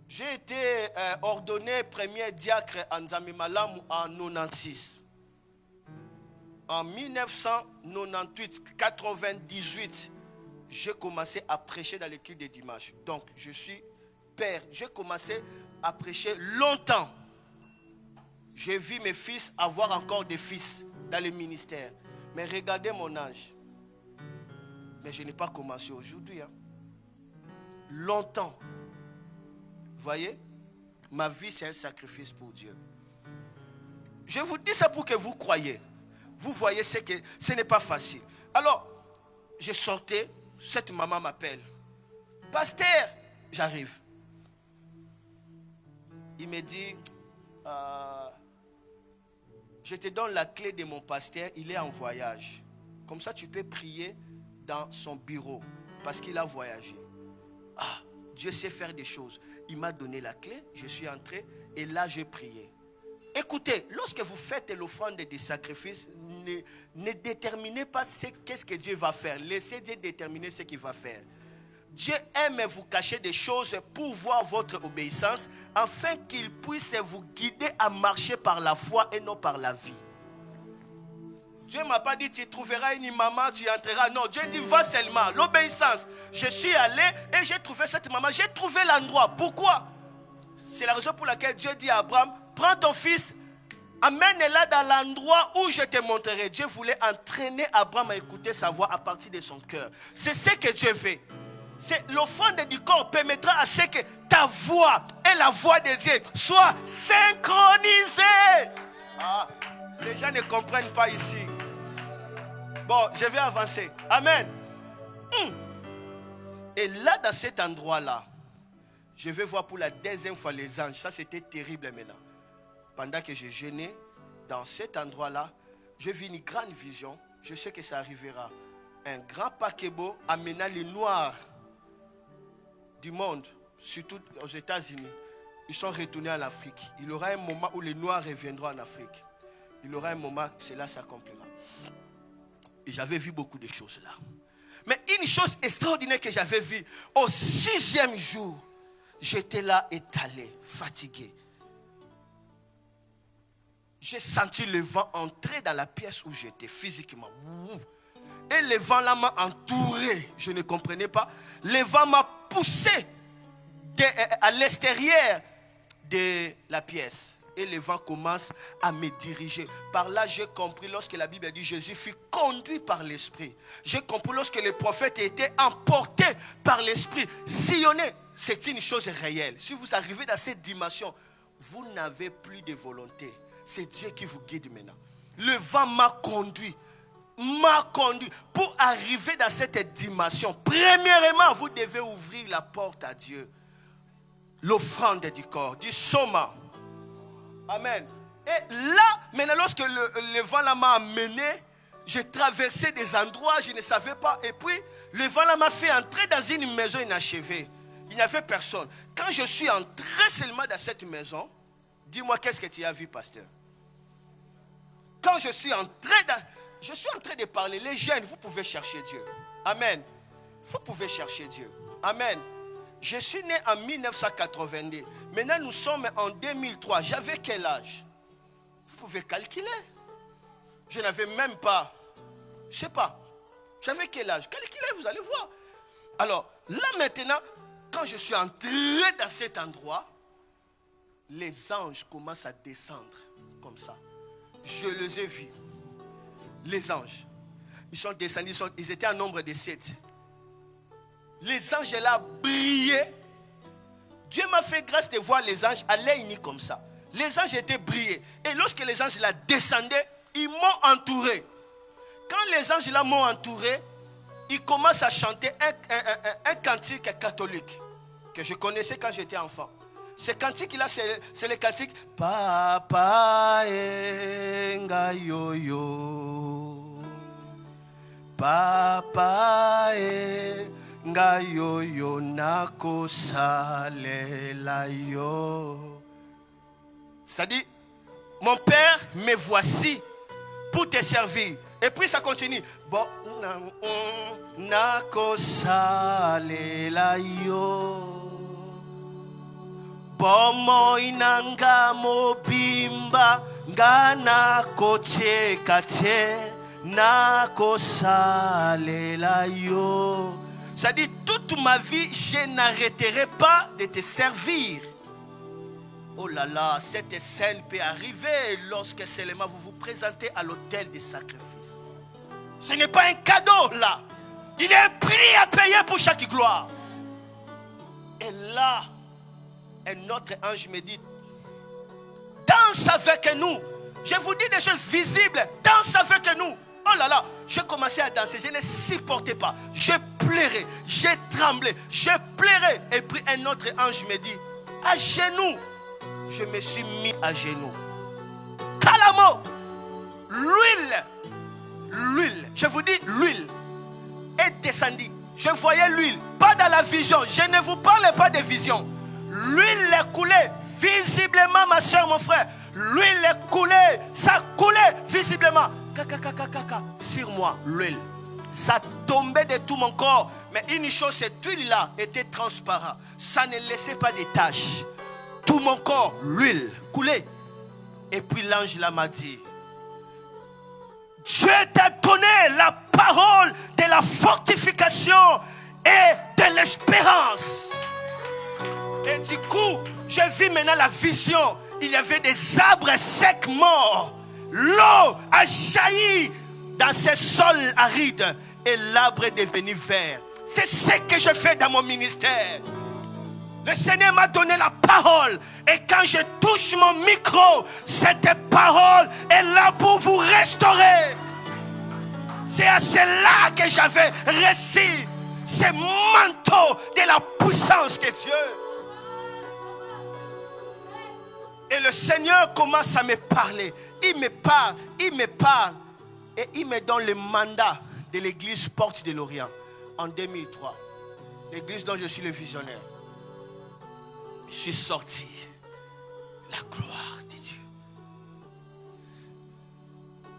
J'ai été ordonné premier diacre en Nzamimalamu en 96. En 1998, 98, j'ai commencé à prêcher dans l'équipe de dimanche. Donc, je suis père. J'ai commencé à prêcher longtemps. J'ai vu mes fils avoir encore des fils dans le ministère. Mais regardez mon âge. Mais je n'ai pas commencé aujourd'hui. Longtemps. Vous voyez? Ma vie, c'est un sacrifice pour Dieu. Je vous dis ça pour que vous croyiez. Vous voyez, que ce n'est pas facile. Alors, je sortais, cette maman m'appelle. Pasteur, j'arrive. Il me dit, je te donne la clé de mon pasteur, il est en voyage. Comme ça, tu peux prier dans son bureau, parce qu'il a voyagé. Ah, Dieu sait faire des choses. Il m'a donné la clé, je suis entré, et là, j'ai prié. Écoutez, lorsque vous faites l'offrande des sacrifices, ne déterminez pas qu'est-ce que Dieu va faire. Laissez Dieu déterminer ce qu'il va faire. Dieu aime vous cacher des choses pour voir votre obéissance, afin qu'il puisse vous guider à marcher par la foi et non par la vie. Dieu ne m'a pas dit tu trouveras une maman, tu entreras. Non, Dieu dit va seulement. L'obéissance. Je suis allé et j'ai trouvé cette maman. J'ai trouvé l'endroit. Pourquoi? C'est la raison pour laquelle Dieu dit à Abraham, prends ton fils, amène-la dans l'endroit où je te montrerai. Dieu voulait entraîner Abraham à écouter sa voix à partir de son cœur. C'est ce que Dieu fait. C'est l'offrande du corps permettra à ce que ta voix et la voix de Dieu soient synchronisées. Ah, les gens ne comprennent pas ici. Bon, je vais avancer. Amen. Et là, dans cet endroit-là, je vais voir pour la deuxième fois les anges. Ça, c'était terrible maintenant. Pendant que je jeûnais, dans cet endroit-là, j'ai vu une grande vision. Je sais que ça arrivera. Un grand paquebot amenant les Noirs du monde, surtout aux États-Unis. Ils sont retournés en Afrique. Il y aura un moment où les Noirs reviendront en Afrique. Il y aura un moment où cela s'accomplira. Et j'avais vu beaucoup de choses là. Mais une chose extraordinaire que j'avais vue, au 6e jour, j'étais là étalé, fatigué. J'ai senti le vent entrer dans la pièce où j'étais physiquement. Et le vent là m'a entouré. Je ne comprenais pas. Le vent m'a poussé à l'extérieur de la pièce. Et le vent commence à me diriger. Par là, j'ai compris lorsque la Bible dit Jésus fut conduit par l'Esprit. J'ai compris lorsque les prophètes étaient emportés par l'Esprit, sillonnés. C'est une chose réelle. Si vous arrivez dans cette dimension, vous n'avez plus de volonté. C'est Dieu qui vous guide maintenant. Le vent m'a conduit pour arriver dans cette dimension. Premièrement, vous devez ouvrir la porte à Dieu. L'offrande du corps, du soma. Amen. Et là, maintenant, lorsque le vent là m'a amené, j'ai traversé des endroits, je ne savais pas. Et puis, le vent là m'a fait entrer dans une maison inachevée. Il n'y avait personne. Quand je suis entré seulement dans cette maison, dis-moi, qu'est-ce que tu as vu, pasteur? Quand je suis en train de parler, les jeunes, vous pouvez chercher Dieu. Amen. Vous pouvez chercher Dieu. Amen. Je suis né en 1982. Maintenant, nous sommes en 2003. J'avais quel âge? Vous pouvez calculer. Je n'avais même pas, je ne sais pas. J'avais quel âge? Calculez, vous allez voir. Alors, là maintenant, quand je suis entré dans cet endroit, les anges commencent à descendre comme ça. Je les ai vus. Les anges. Ils sont descendus, ils étaient en nombre de 7. Les anges là brillaient. Dieu m'a fait grâce de voir les anges aller unis comme ça. Les anges étaient brillés. Et lorsque les anges là descendaient, ils m'ont entouré. Quand les anges là m'ont entouré, ils commencent à chanter un cantique catholique que je connaissais quand j'étais enfant. Ce cantique-là, c'est le cantique Papa enga yo-yo. Papa enga yo-yo nako salela yo. C'est-à-dire, mon père, me voici pour te servir. Et puis ça continue. Bon, nako salela yo. Bomo inanga mobimba ngana kotie katie na kosalela yo. Ça dit, toute ma vie, je n'arrêterai pas de te servir. Oh là là, cette scène peut arriver lorsque seulement vous vous présentez à l'autel des sacrifices. Ce n'est pas un cadeau là. Il y a un prix à payer pour chaque gloire. Et là, un autre ange me dit, danse avec nous. Je vous dis des choses visibles, danse avec nous. Oh là là, je commençais à danser, je ne supportais pas. Je pleurais, j'ai tremblé, je pleurais. Et puis un autre ange me dit, à genoux. Je me suis mis à genoux. Calamo, l'huile, je vous dis l'huile est descendue. Je voyais l'huile, pas dans la vision. Je ne vous parle pas de vision. L'huile est coulée visiblement, ma soeur, mon frère. L'huile est coulée, ça coulait visiblement. Sur moi, l'huile. Ça tombait de tout mon corps. Mais une chose, cette huile-là était transparente. Ça ne laissait pas de taches. Tout mon corps, l'huile coulait. Et puis l'ange là m'a dit, Dieu t'a donné la parole de la fortification et de l'espérance. Et du coup, j'ai vu maintenant la vision. Il y avait des arbres secs morts. L'eau a jailli dans ces sols arides et l'arbre est devenu vert. C'est ce que je fais dans mon ministère. Le Seigneur m'a donné la parole. Et quand je touche mon micro, cette parole est là pour vous restaurer. C'est à cela que j'avais reçu ce manteau de la puissance de Dieu. Et le Seigneur commence à me parler. Il me parle. Et il me donne le mandat de l'église Porte de l'Orient en 2003. L'église dont je suis le visionnaire. Je suis sorti. La gloire de Dieu.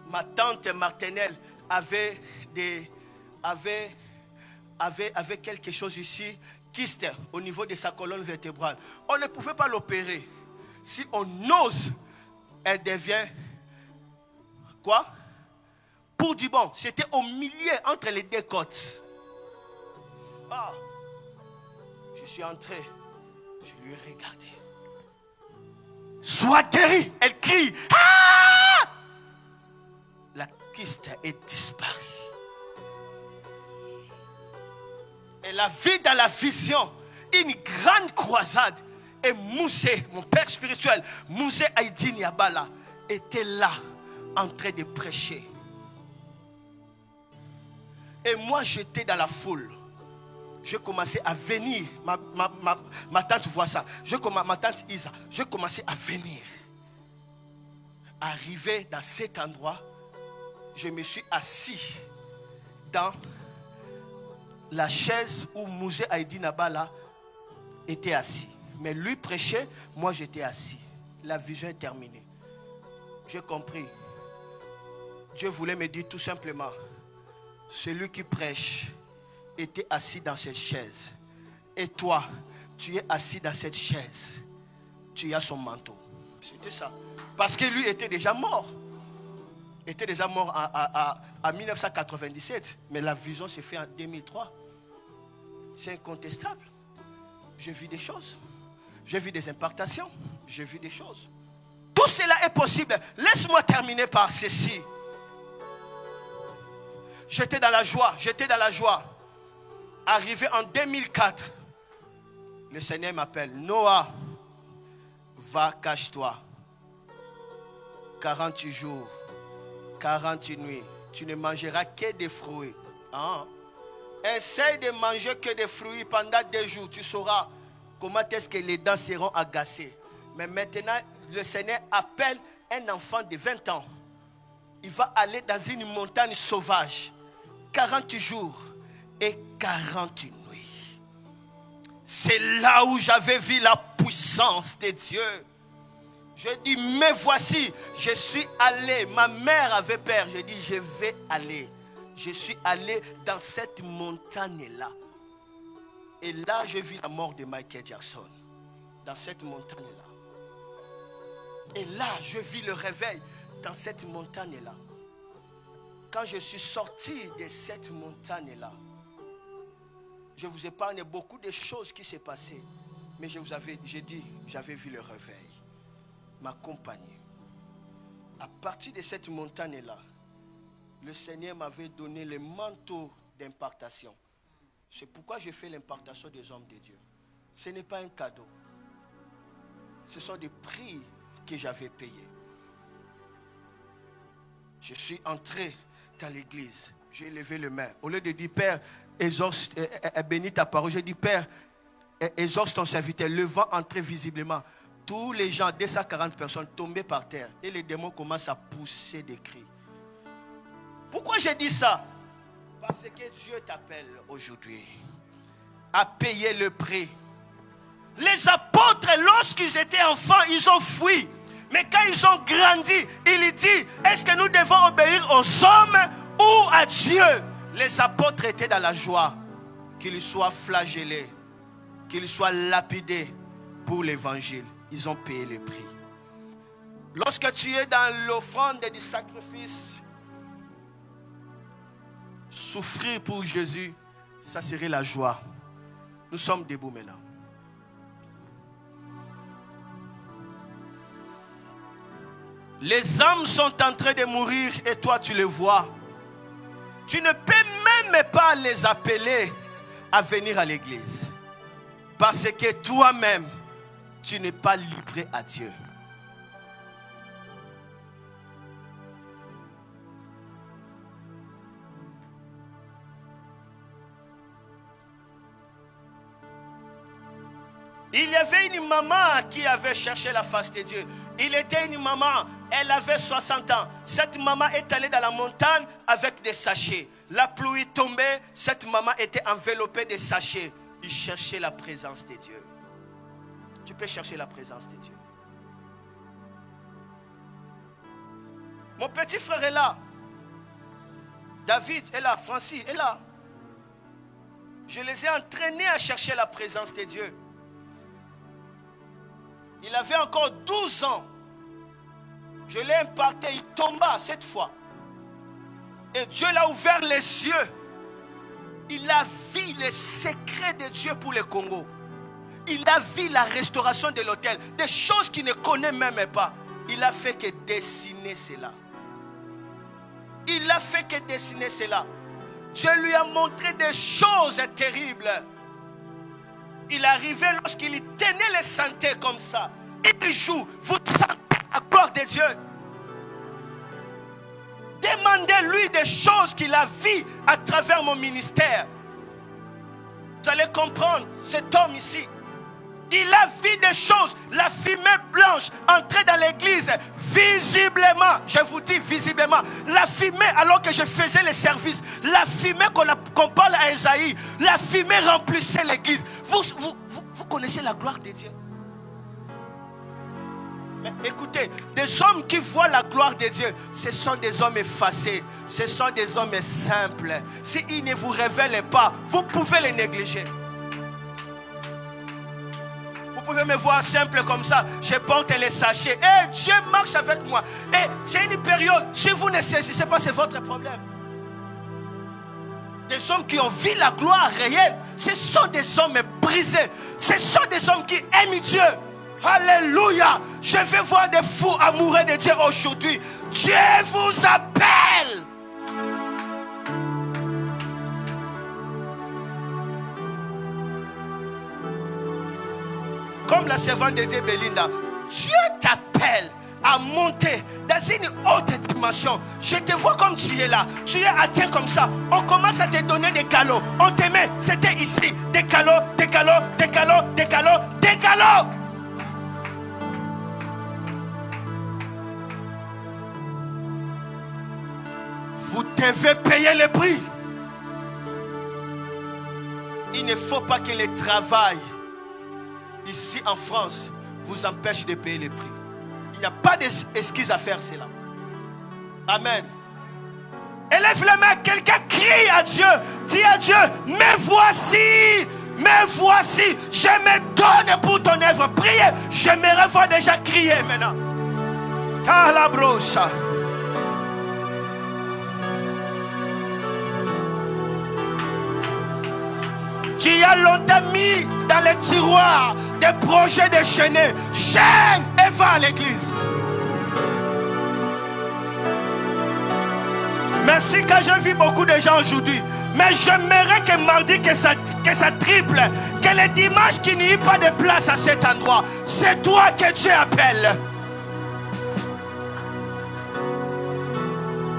Ma tante maternelle avait quelque chose ici, kyste au niveau de sa colonne vertébrale. On ne pouvait pas l'opérer. Si on ose, elle devient quoi? Pour du bon. C'était au milieu entre les deux côtes. Ah, je suis entré. Je lui ai regardé. Sois guéri. Elle crie. Ah! La kyste est disparue. Elle a vu dans la vision une grande croisade. Et Moussé, mon père spirituel, Moussé Aïdine Yabala, était là en train de prêcher. Et moi j'étais dans la foule. Je commençais à venir. Ma tante voit ça. Ma tante Isa, je commençais à venir. Arrivé dans cet endroit, je me suis assis dans la chaise où Moussé Aïdine Yabala était assis. Mais lui prêchait, moi j'étais assis. La vision est terminée. J'ai compris. Dieu voulait me dire tout simplement, celui qui prêche était assis dans cette chaise. Et toi, tu es assis dans cette chaise. Tu as son manteau. C'était ça. Parce que lui était déjà mort. Il était déjà mort en 1997. Mais la vision s'est faite en 2003. C'est incontestable. J'ai vu des choses. J'ai vu des impactations. J'ai vu des choses. Tout cela est possible. Laisse-moi terminer par ceci. J'étais dans la joie. Arrivé en 2004, le Seigneur m'appelle. Noah, va, cache-toi. 48 jours, 48 nuits. Tu ne mangeras que des fruits. Hein? Essaye de manger que des fruits pendant 2 jours. Tu sauras comment est-ce que les dents seront agacées. Mais maintenant, le Seigneur appelle un enfant de 20 ans. Il va aller dans une montagne sauvage. 40 jours et 40 nuits. C'est là où j'avais vu la puissance de Dieu. Je dis, mais voici, je suis allé. Ma mère avait peur. Je dis, je vais aller. Je suis allé dans cette montagne-là. Et là, j'ai vu la mort de Michael Jackson. dans cette montagne-là. Et là, je vis le réveil dans cette montagne-là. Quand je suis sorti de cette montagne-là, je vous épargne beaucoup de choses qui s'est passées. Mais j'ai dit, j'avais vu le réveil m'accompagner. À partir de cette montagne-là, le Seigneur m'avait donné le manteau d'impartation. C'est pourquoi je fais l'impartation des hommes de Dieu. Ce n'est pas un cadeau. Ce sont des prix que j'avais payés. Je suis entré dans l'église. J'ai levé les mains. Au lieu de dire, Père, exauce, bénis ta parole, j'ai dit, Père, exauce ton serviteur. Le vent entrait visiblement. Tous les gens, 240 personnes, tombaient par terre. Et les démons commencent à pousser des cris. Pourquoi j'ai dit ça? Parce que Dieu t'appelle aujourd'hui à payer le prix. Les apôtres, lorsqu'ils étaient enfants, ils ont fui. Mais quand ils ont grandi, il dit, est-ce que nous devons obéir aux hommes ou à Dieu? Les apôtres étaient dans la joie qu'ils soient flagellés, qu'ils soient lapidés pour l'évangile. Ils ont payé le prix. Lorsque tu es dans l'offrande du sacrifice, souffrir pour Jésus, ça serait la joie. Nous sommes debout maintenant. Les âmes sont en train de mourir et toi tu les vois. Tu ne peux même pas les appeler à venir à l'église. Parce que toi-même, tu n'es pas livré à Dieu. Il y avait une maman qui avait cherché la face de Dieu. Il était une maman, elle avait 60 ans. Cette maman est allée dans la montagne avec des sachets. La pluie tombait, cette maman était enveloppée de sachets. Il cherchait la présence de Dieu. Tu peux chercher la présence de Dieu. Mon petit frère est là. David est là, Francis est là. Je les ai entraînés à chercher la présence de Dieu. Il avait encore 12 ans. Je l'ai imparté, il tomba cette fois. Et Dieu l'a ouvert les yeux. Il a vu les secrets de Dieu pour le Congo. Il a vu la restauration de l'hôtel. Des choses qu'il ne connaît même pas. Il a fait que dessiner cela. Il a fait que dessiner cela. Dieu lui a montré des choses terribles. Il arrivait lorsqu'il tenait les santé comme ça. Il joue. Vous sentez la gloire de Dieu. Demandez-lui des choses qu'il a vues à travers mon ministère. Vous allez comprendre cet homme ici. Il a vu des choses. La fumée blanche entrait dans l'église visiblement. Je vous dis visiblement. La fumée, alors que je faisais les services, la fumée qu'on parle à Esaïe, la fumée remplissait l'église. Vous connaissez la gloire de Dieu. Mais écoutez, des hommes qui voient la gloire de Dieu, ce sont des hommes effacés. Ce sont des hommes simples. S'ils ne vous révèlent pas, vous pouvez les négliger. Vous pouvez me voir simple comme ça. Je porte les sachets. Et Dieu marche avec moi. Et c'est une période. Si vous ne saisissez pas, c'est votre problème. Des hommes qui ont vu la gloire réelle, ce sont des hommes brisés. Ce sont des hommes qui aiment Dieu. Alléluia. Je vais voir des fous amoureux de Dieu aujourd'hui. Dieu vous appelle. Comme la servante de Dieu Belinda, Dieu t'appelle à monter dans une haute dimension. Je te vois comme tu es là. Tu es atteint comme ça. On commence à te donner des calots. On te met, c'était ici. Des calots, des calots, des calots, des calots, des calots. Vous devez payer le prix. Il ne faut pas que le travail ici en France vous empêche de payer le prix. Il n'y a pas d'excuse à faire cela. Amen. Élève la main, quelqu'un crie à Dieu. Dis à Dieu, mais voici, je me donne pour ton œuvre. Prie J'aimerais voir déjà crier maintenant. Calabrosa. Tu as longtemps mis dans les tiroirs des projets déchaînés. Gêne et va à l'église. Merci quand je vis beaucoup de gens aujourd'hui. Mais j'aimerais que mardi, que ça triple. Que les dimanches qu'il n'y ait pas de place à cet endroit. C'est toi que Dieu appelle.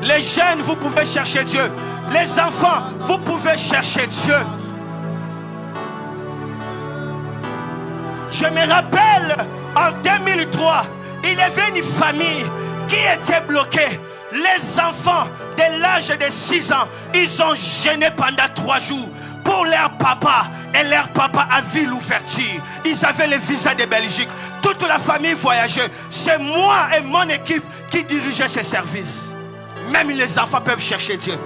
Les jeunes, vous pouvez chercher Dieu. Les enfants, vous pouvez chercher Dieu. Je me rappelle, en 2003, il y avait une famille qui était bloquée. Les enfants de l'âge de 6 ans, ils ont jeûné pendant 3 jours pour leur papa. Et leur papa a vu l'ouverture. Ils avaient le visa de Belgique. Toute la famille voyageait. C'est moi et mon équipe qui dirigeaient ces services. Même les enfants peuvent chercher Dieu.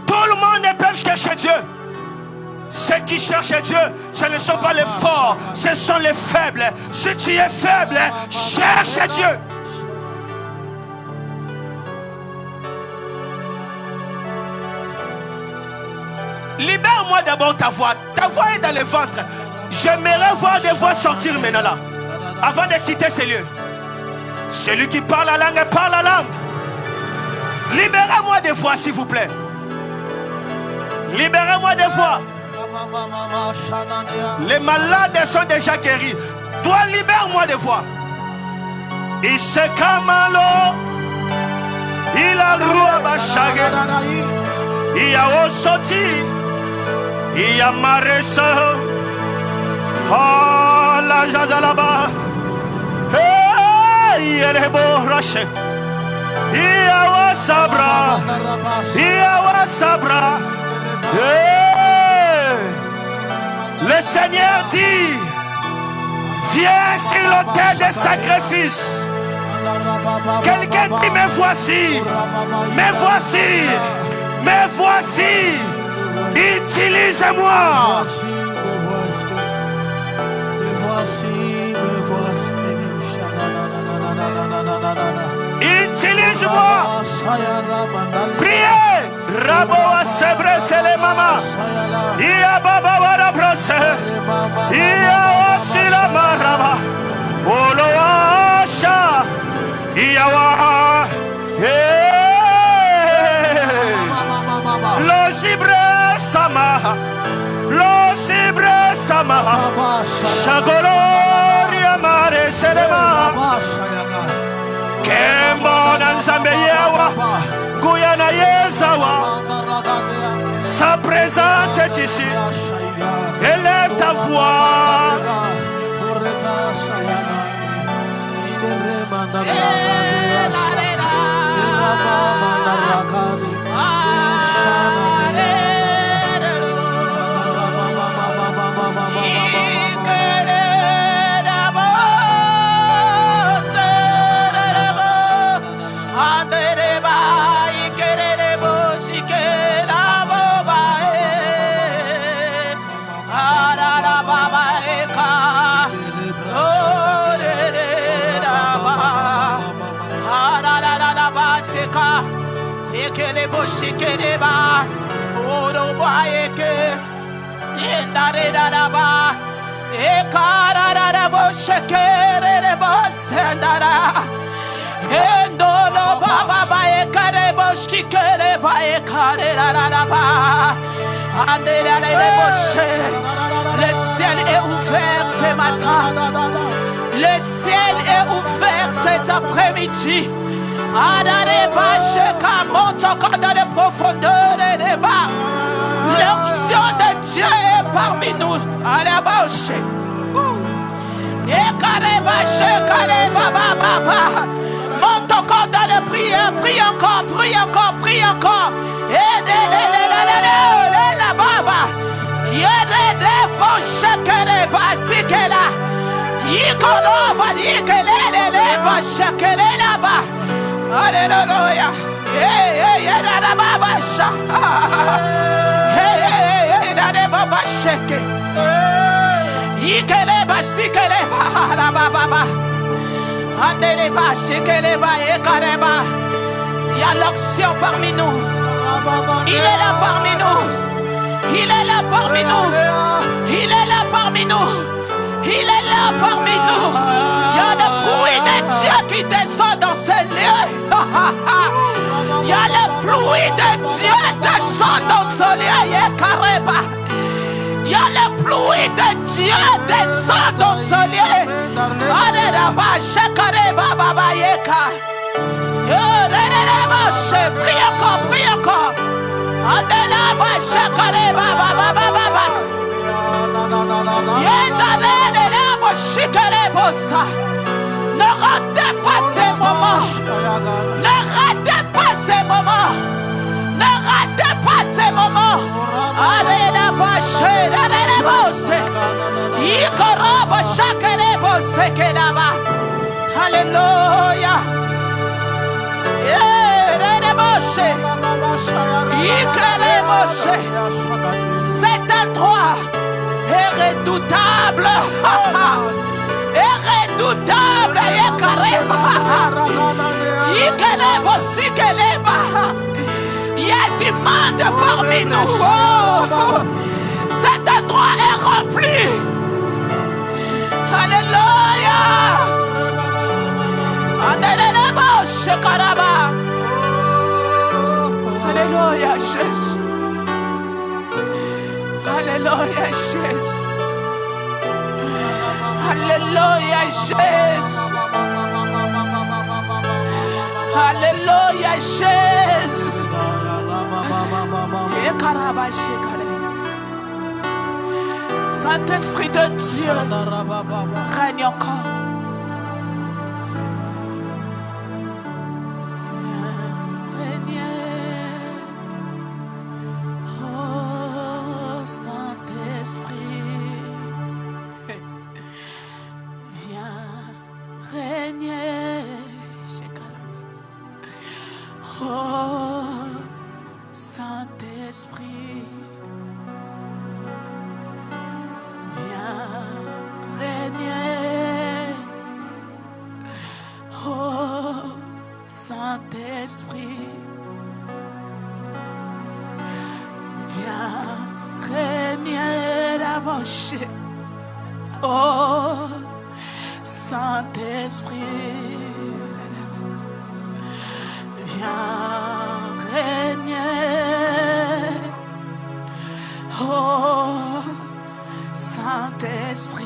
Tout le monde peut chercher Dieu. Ceux qui cherchent Dieu, ce ne sont pas les forts, ce sont les faibles. Si tu es faible, cherche Dieu. Libère-moi d'abord ta voix. Ta voix est dans le ventre. J'aimerais voir des voix sortir maintenant là, avant de quitter ces lieux. Celui qui parle la langue, parle la langue. Libérez-moi des voix, s'il vous plaît. Libérez-moi des voix. Les malades sont déjà guéris. Toi, libère-moi des voix. Il se camalo. Il a roi bachage. Il a osoti. Il a maressa. Oh, la jazalaba. Hey, il est beau rocher. Il a wasabra. Il a wasabra. Le Seigneur dit: viens sur l'autel des sacrifices. Quelqu'un dit: me voici, me voici, me voici. Utilise-moi. Utilise-moi. Priez. Raboa sebre sele mama. Ia baba wara brose. Ia wasila maraba. Olo asha. Ia wa. Lo sibre sama. Lo sibre sama. Shagoloria mare selema. Kembona nzambe yewa. Guyana Yezawa, sa présence est ici. Élève ta voix. Shikereba, Orobaeke, Indaredaba, Ekarabo Shekereba Sandara, Endolo Baba Ekarebo Shikereba Ekareba, le ciel est ouvert ce matin, le ciel est ouvert cet après-midi. Adareba Sheka monte encore dans les profondeurs des bas. L'onction de Dieu est parmi nous. Adareba Sheka. Ekareba Sheka Baba. Monte encore dans les prières. Prie encore, prie encore, prie encore. La Baba. Yede bo Sheka Basikela. Yikono Basikela ba Shekela ba. Alléluia. Hey, da baba sha. Hey, da baba shake. Ikeleba sikeleba rababa. Andeleba sikeleba ekareba. Il y a l'onction parmi nous. Il est là parmi nous. Il est là parmi nous. Il est là parmi nous. Il est là parmi nous. Il y a le bruit de Dieu qui descend dans ce lieu. Il y a le bruit de Dieu qui descend dans ce lieu. Il y a le bruit de Dieu qui descend dans ce lieu. Prie encore, prie encore. Ne ratez pas ces moments. Ne ratez pas ces moments. Ne ratez pas ces moments. Alléluia. Cet endroit est redoutable. Est redoutable. Il y a du monde parmi nous. Cet endroit est rempli. Alléluia. Alléluia, Jésus. Alléluia, Jésus. Alléluia, Jésus. Alléluia, Jésus. Saint-Esprit de Dieu, règne encore. Oh, Saint-Esprit, viens régner. Oh, Saint-Esprit,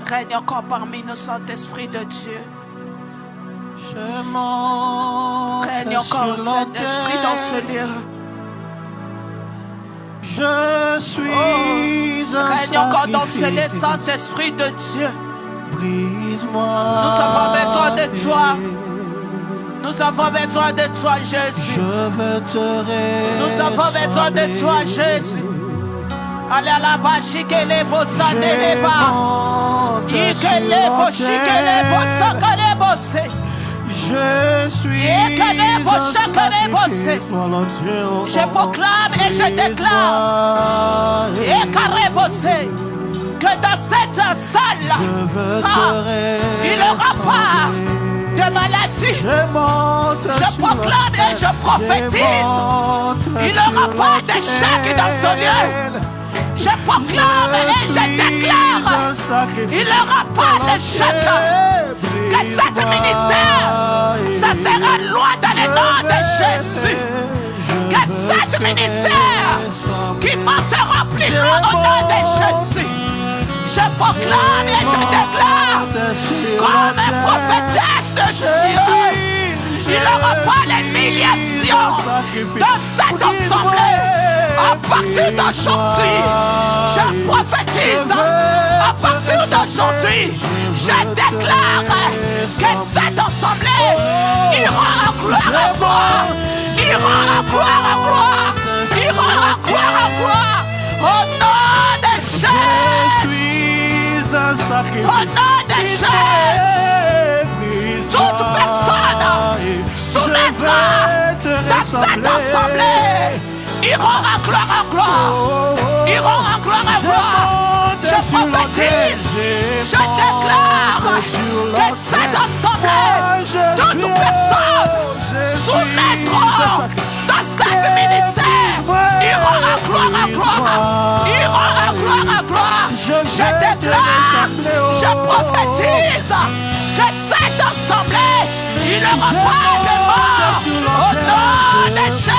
règne encore parmi nous, Saint-Esprit de Dieu. Règne encore, Saint-Esprit, dans ce lieu. Je suis un règne encore dans ce lieu, sacrifice. Saint-Esprit de Dieu. Brise-moi. Nous avons besoin de toi. Nous avons besoin de toi, Jésus. Je veux te Nous avons besoin de toi, Jésus. Allez à la bas, chiquez-les, vos les bas. Chiquez-les, vos Je suis un sacrifice volontaire. Je proclame et je déclare que dans cette salle, il n'aura pas de maladie. Je proclame et je prophétise. Il n'aura pas d'échec dans ce lieu. Je proclame et je déclare. Il n'aura pas d'échec. Que cet ministère, ça sera loin dans le nom de Jésus. Que cet ministère qui montera plus loin au nom de Jésus. Je proclame et je déclare comme une prophétesse de Dieu. Il n'aura pas l'humiliation dans cette assemblée. À partir d'aujourd'hui, je prophétise. À partir d'aujourd'hui, je déclare que cette assemblée ira à gloire à gloire. Ira à gloire à gloire. Ira à gloire à gloire. Au nom de Jésus. Au nom de Jésus. Toute personne soumettra dans cette assemblée iront en gloire en gloire. Iront en gloire en gloire. Je prophétise, je déclare que cette assemblée, toute personne soumettront dans cette ministère, iront en gloire en gloire. Iront en gloire en gloire. Je déclare, je prophétise que cette assemblée, il n'aura pas de mort. Au nom de Jésus.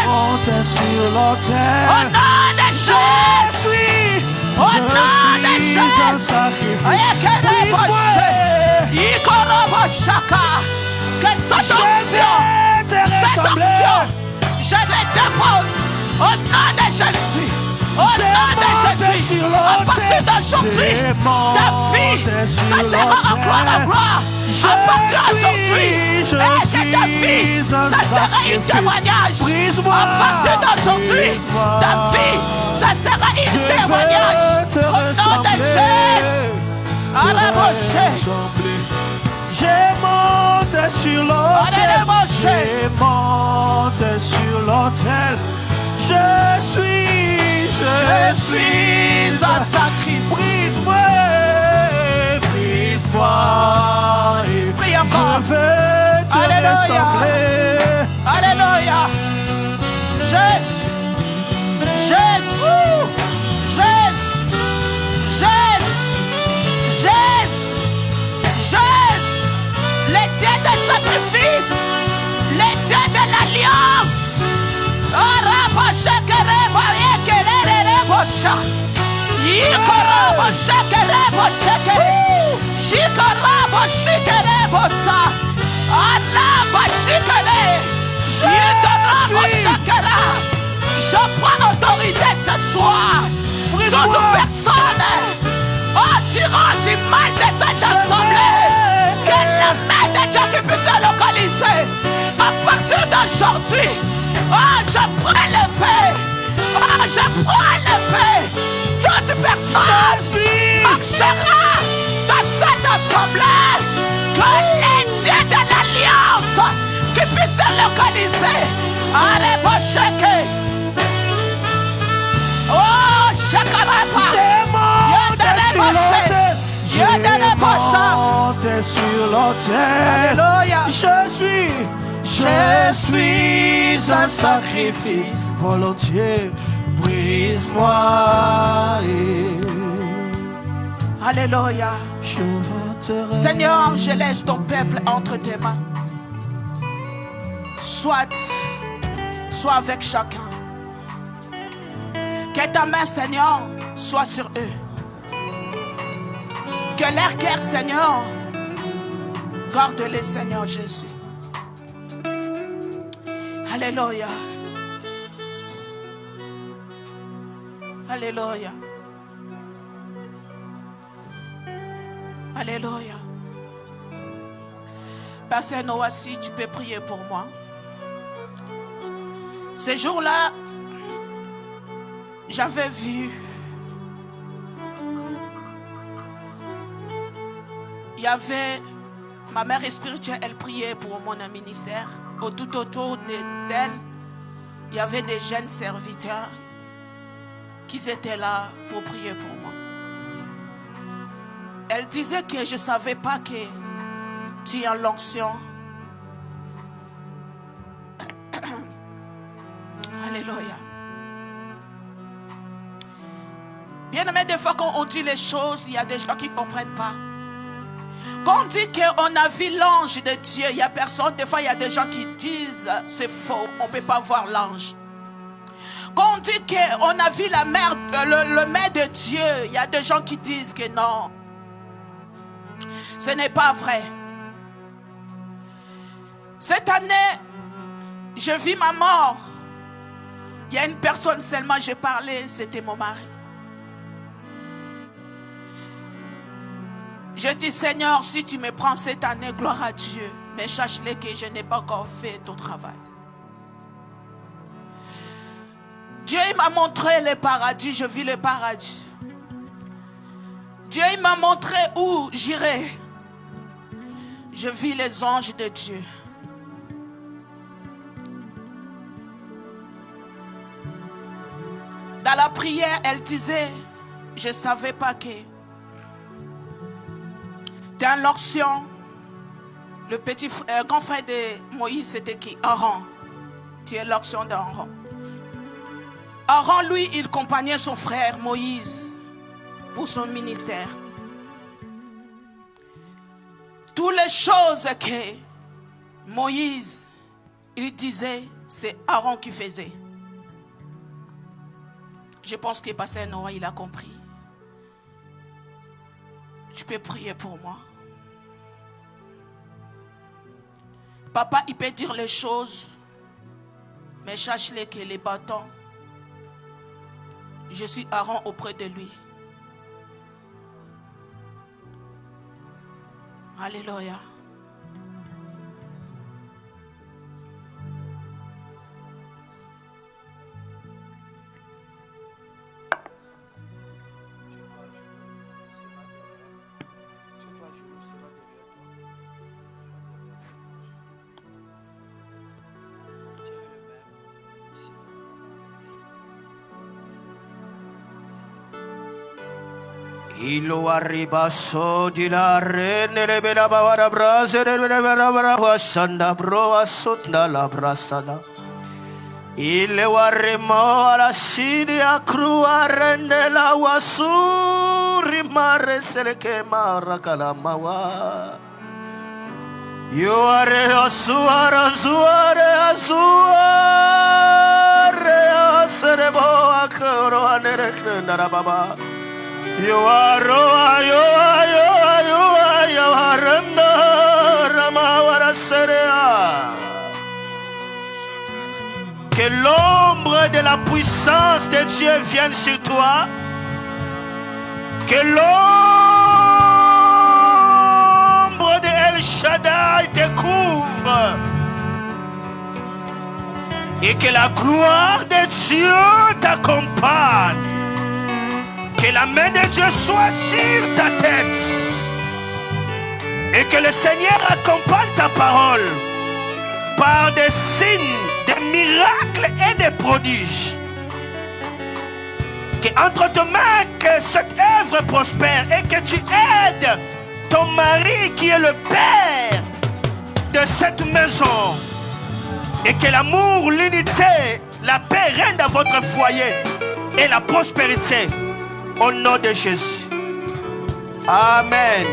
Au nom de Jésus. Au nom de Jésus. Que cette onction, je les dépose au nom de Jésus. Au nom de Jésus, à partir d'aujourd'hui, ta vie, ça sera en gloire en gloire. À partir d'aujourd'hui, et que ta vie, ça sera un témoignage. À partir d'aujourd'hui, ta vie, ça sera un témoignage. Au nom de Jésus. J'ai monté sur l'autel. J'ai monté sur l'autel. Je suis un sacrifice. Brise-moi. Prie encore. Je vais te ressembler. Alléluia. Jésus. Les dieux de sacrifice. Les dieux de l'alliance. Je prends autorité ce soir. Toute personne tirant du mal de cette assemblée, que la main de Dieu qui puisse se localiser à partir d'aujourd'hui. Je prends le paix. Je prends le paix. Toute personne marchera dans cette assemblée. Que les dieux de l'alliance qui puissent se localiser. Allez, oh, Shakarapa. J'ai monté sur l'autel. Je suis un sacrifice volontiers. Brise-moi. Alléluia. Seigneur, je laisse ton peuple entre tes mains. Sois avec chacun. Que ta main, Seigneur, soit sur eux. Que leur cœur, Seigneur, garde-les, Seigneur Jésus. Alléluia. Alléluia. Alléluia. Pasteur Noah, si tu peux prier pour moi. Ces jours-là, j'avais vu, il y avait ma mère spirituelle, elle priait pour mon ministère. Tout autour d'elle, il y avait des jeunes serviteurs qui étaient là pour prier pour moi. Elle disait que je ne savais pas que tu as l'onction. Alléluia. Bien aimé, des fois quand on dit les choses, il y a des gens qui ne comprennent pas. Quand on dit qu'on a vu l'ange de Dieu, il y a personne, des fois il y a des gens qui disent c'est faux, on ne peut pas voir l'ange. Quand on dit qu'on a vu la mère, le maire de Dieu, il y a des gens qui disent que non. Ce n'est pas vrai. Cette année, je vis ma mort. Il y a une personne seulement, j'ai parlé, c'était mon mari. Je dis, Seigneur, si tu me prends cette année, gloire à Dieu. Mais sache-le que je n'ai pas encore fait ton travail. Dieu m'a montré le paradis, je vis le paradis. Dieu m'a montré où j'irai. Je vis les anges de Dieu. Dans la prière, elle disait, je ne savais pas que dans l'onction, le grand frère de Moïse, c'était qui? Aaron. Tu es l'onction d'Aaron. Aaron, lui, il accompagnait son frère Moïse pour son ministère. Toutes les choses que Moïse, il disait, c'est Aaron qui faisait. Je pense que Pasteur Noah, il a compris. Tu peux prier pour moi. Papa, il peut dire les choses, mais sache-les que les bâtons, je suis Aaron auprès de lui. Alléluia. Ilo arriba so di la rene le bela bawara brase le bela bawara wasanda bro asutna la brastana. Ile warimo ala sidi akrua rene la wasuri mare seleke marakala mawa. You are asuara zuare azuare aserebo akoro anerekre narababa. You are que l'ombre de la puissance de Dieu vienne sur toi. Que l'ombre de El Shaddai te couvre. Et que la gloire de Dieu t'accompagne. Que la main de Dieu soit sur ta tête. Et que le Seigneur accompagne ta parole par des signes, des miracles et des prodiges. Que entre tes mains, que cette œuvre prospère et que tu aides ton mari qui est le père de cette maison. Et que l'amour, l'unité, la paix règne dans votre foyer et la prospérité. Au nom de Jésus. Amen.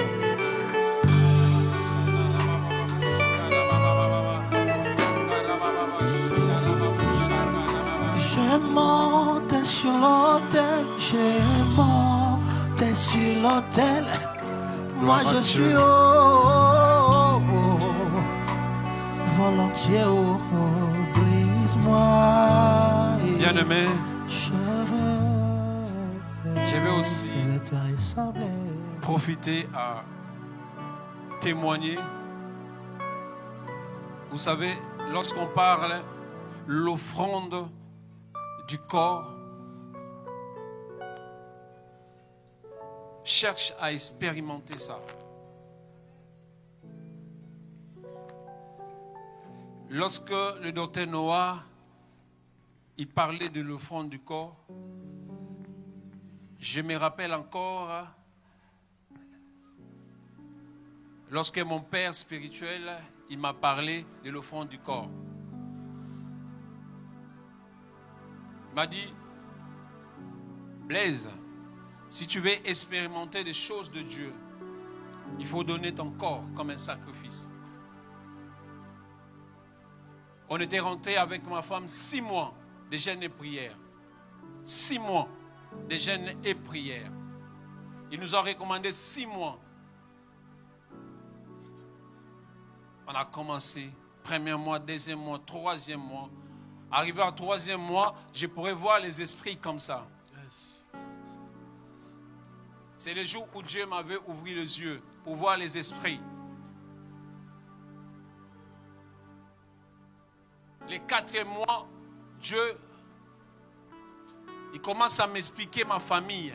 Je monte sur l'autel, je monte sur l'autel. Moi je suis volontiers, brise-moi. Bien-aimé, je vais aussi profiter à témoigner. Vous savez, lorsqu'on parle l'offrande du corps, cherche à expérimenter ça. Lorsque le docteur Noah il parlait de l'offrande du corps, je me rappelle encore lorsque mon père spirituel il m'a parlé de l'offrande du corps. Il m'a dit, Blaise, si tu veux expérimenter des choses de Dieu, il faut donner ton corps comme un sacrifice. On était rentré avec ma femme 6 mois de jeûne et prière. 6 mois de jeûne et prière. Il nous a recommandé 6 mois. On a commencé, premier mois, deuxième mois, troisième mois. Arrivé au troisième mois, je pourrais voir les esprits comme ça. C'est le jour où Dieu m'avait ouvert les yeux pour voir les esprits. Les 4e mois, Dieu, il commence à m'expliquer ma famille.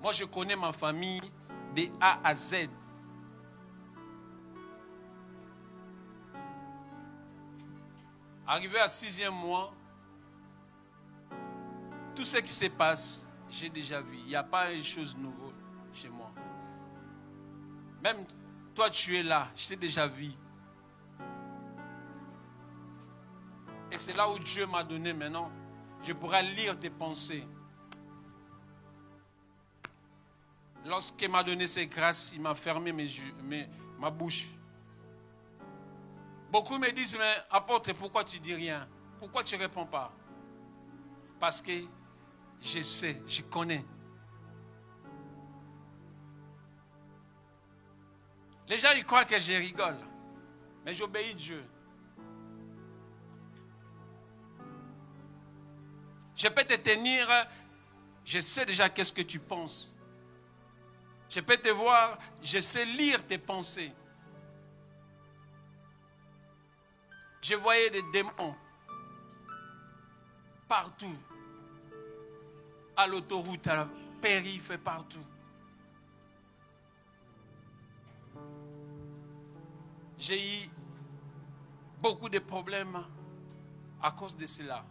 Moi, je connais ma famille de A à Z. Arrivé à 6e mois, Tout ce qui se passe, j'ai déjà vu. Il n'y a pas une chose nouvelle chez moi. Même toi, tu es là, je t'ai déjà vu. Et c'est là où Dieu m'a donné maintenant. Je pourrais lire tes pensées. Lorsqu'il m'a donné ses grâces, il m'a fermé ma bouche. Beaucoup me disent, mais apôtre, pourquoi tu dis rien? Pourquoi tu ne réponds pas? Parce que je sais, je connais. Les gens, ils croient que je rigole. Mais j'obéis Dieu. Je peux te tenir, je sais déjà qu'est-ce que tu penses. Je peux te voir, je sais lire tes pensées. Je voyais des démons partout. À l'autoroute, à la périph', partout. J'ai eu beaucoup de problèmes à cause de cela.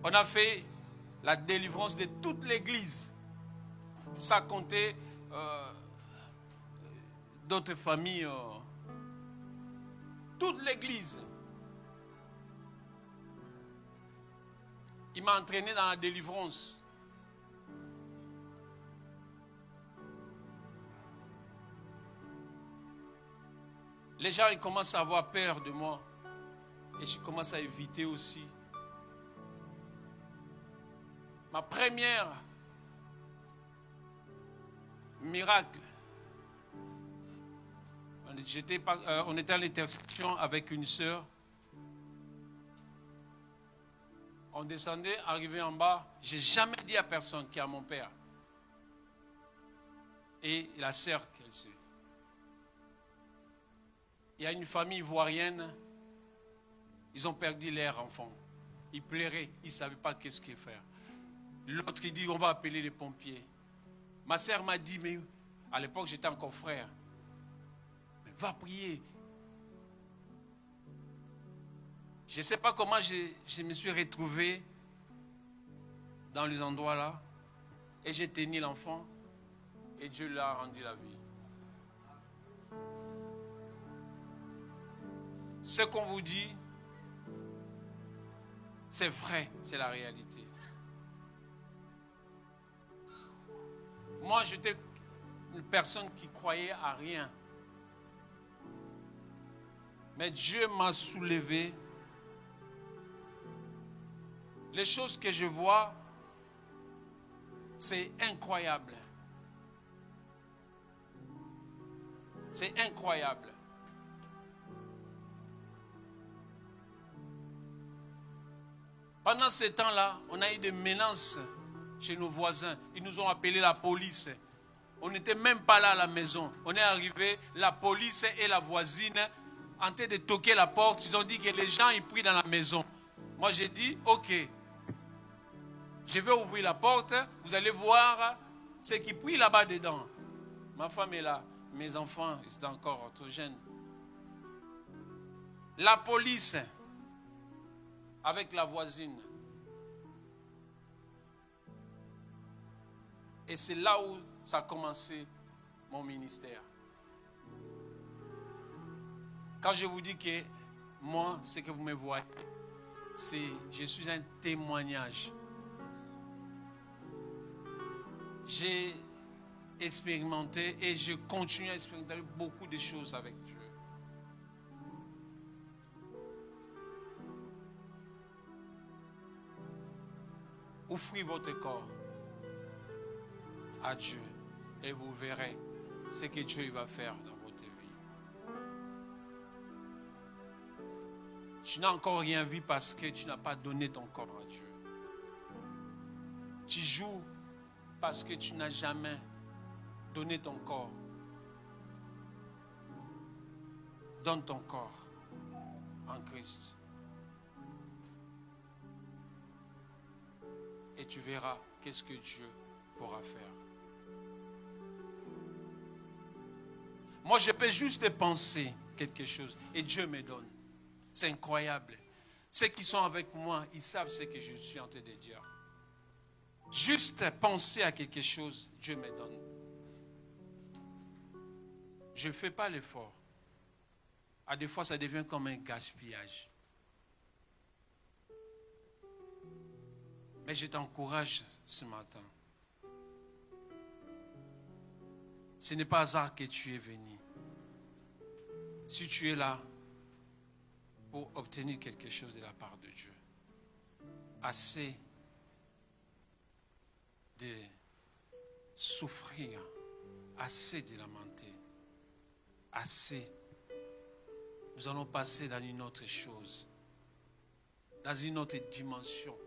On a fait la délivrance de toute l'église. Ça comptait d'autres familles. Toute l'église. Il m'a entraîné dans la délivrance. Les gens ils commencent à avoir peur de moi. Et je commence à éviter aussi. Ma première miracle, on était à l'intersection avec une sœur. On descendait, arrivé en bas. Je n'ai jamais dit à personne qui est mon père. Et la sœur qu'elle suit. Il y a une famille ivoirienne. Ils ont perdu leur enfant. Ils pleuraient. Ils ne savaient pas qu'est-ce qu'ils faire. L'autre, il dit, on va appeler les pompiers. Ma sœur m'a dit, mais à l'époque, j'étais encore frère. Mais va prier. Je ne sais pas comment je me suis retrouvé dans les endroits là. Et j'ai tenu l'enfant. Et Dieu lui a rendu la vie. Ce qu'on vous dit, c'est vrai, c'est la réalité. Moi, j'étais une personne qui croyait à rien. Mais Dieu m'a soulevé. Les choses que je vois, c'est incroyable. C'est incroyable. Pendant ce temps-là, on a eu des menaces chez nos voisins. Ils nous ont appelé la police. On n'était même pas là à la maison. On est arrivé, la police et la voisine en train de toquer la porte. Ils ont dit que les gens ils prient dans la maison. Moi j'ai dit, ok, je vais ouvrir la porte. Vous allez voir ceux qui prient là-bas dedans. Ma femme est là. Mes enfants, ils sont encore trop jeunes. La police avec la voisine. Et c'est là où ça a commencé mon ministère. Quand je vous dis que moi, ce que vous me voyez, je suis un témoignage. J'ai expérimenté et je continue à expérimenter beaucoup de choses avec Dieu. Offrez votre corps à Dieu et vous verrez ce que Dieu va faire dans votre vie. Tu n'as encore rien vu parce que tu n'as pas donné ton corps à Dieu. Tu joues parce que tu n'as jamais donné ton corps. Donne ton corps en Christ. Et tu verras qu'est-ce que Dieu pourra faire. Moi, je peux juste penser quelque chose et Dieu me donne. C'est incroyable. Ceux qui sont avec moi, ils savent ce que je suis en train de dire. Juste penser à quelque chose, Dieu me donne. Je ne fais pas l'effort. À des fois, ça devient comme un gaspillage. Mais je t'encourage ce matin. Ce n'est pas hasard que tu es venu. Si tu es là pour obtenir quelque chose de la part de Dieu, assez de souffrir, assez de lamenter, assez. Nous allons passer dans une autre chose, dans une autre dimension.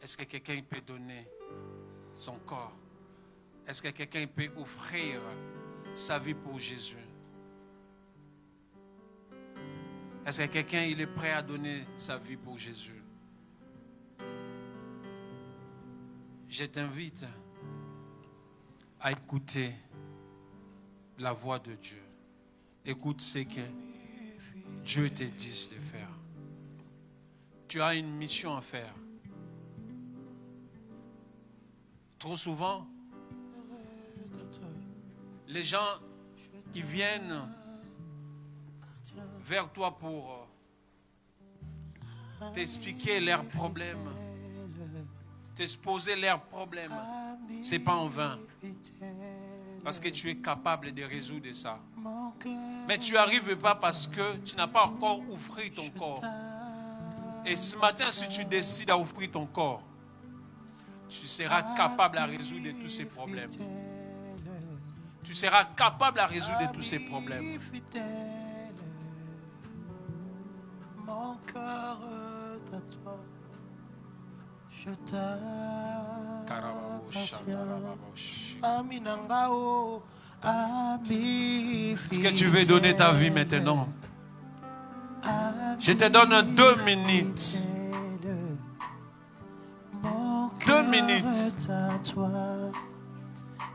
Est-ce que quelqu'un peut donner son corps? Est-ce que quelqu'un peut offrir sa vie pour Jésus? Est-ce que quelqu'un il est prêt à donner sa vie pour Jésus? Je t'invite à écouter la voix de Dieu. Écoute ce que Dieu te dit de faire. Tu as une mission à faire. Trop souvent, les gens qui viennent vers toi pour t'expliquer leurs problèmes, t'exposer leurs problèmes, ce n'est pas en vain. Parce que tu es capable de résoudre ça. Mais tu n'y arrives pas parce que tu n'as pas encore ouvert ton corps. Et ce matin, si tu décides à ouvrir ton corps, tu seras capable à résoudre tous ces problèmes. Tu seras capable à résoudre tous ces problèmes. Mon cœur est à toi. Je Est-ce que tu veux donner ta vie maintenant? Je te donne 2 minutes. 2 minutes.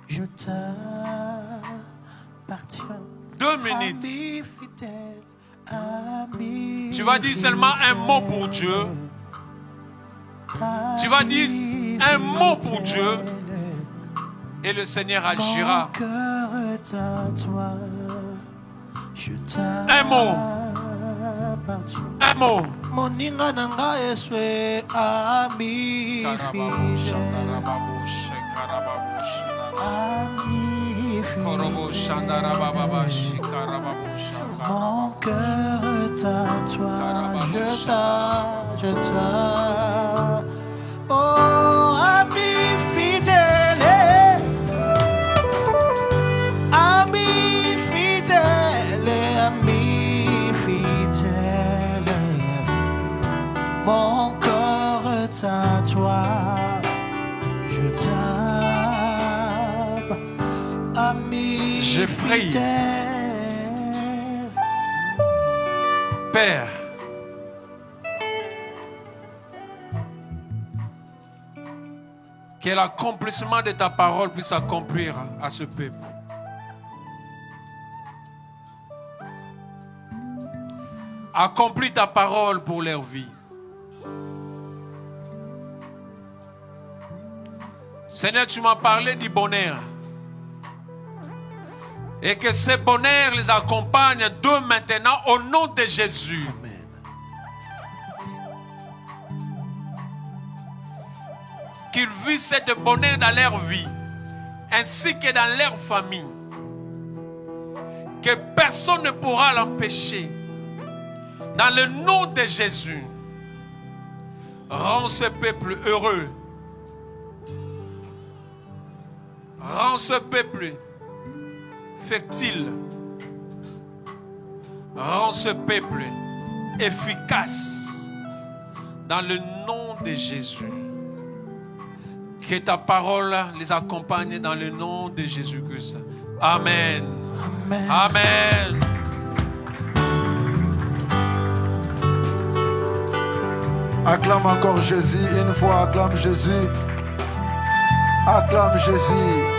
Je t'appartiens. 2 minutes. Tu vas dire seulement un mot pour Dieu. Tu vas dire un mot pour Dieu. Et le Seigneur agira. Un mot. Un mot. Moninga nanga eswe ami mon cœur est à toi, je t'aime. Oh, ami fidèle, ami fidèle, ami fidèle. Mon cœur est à toi, je t'aime, ami Je prie. fidèle. Père, que l'accomplissement de ta parole puisse accomplir à ce peuple. Accomplis ta parole pour leur vie. Seigneur, tu m'as parlé du bonheur. Et que ce bonheur les accompagne de maintenant au nom de Jésus. Qu'ils vivent ce bonheur dans leur vie, ainsi que dans leur famille. Que personne ne pourra l'empêcher. Dans le nom de Jésus, rends ce peuple heureux. Rends ce peuple fertile. Rends ce peuple efficace. Dans le nom de Jésus. Que ta parole les accompagne dans le nom de Jésus-Christ. Amen. Amen. Amen. Acclame encore Jésus, une fois acclame Jésus. Acclame Jésus.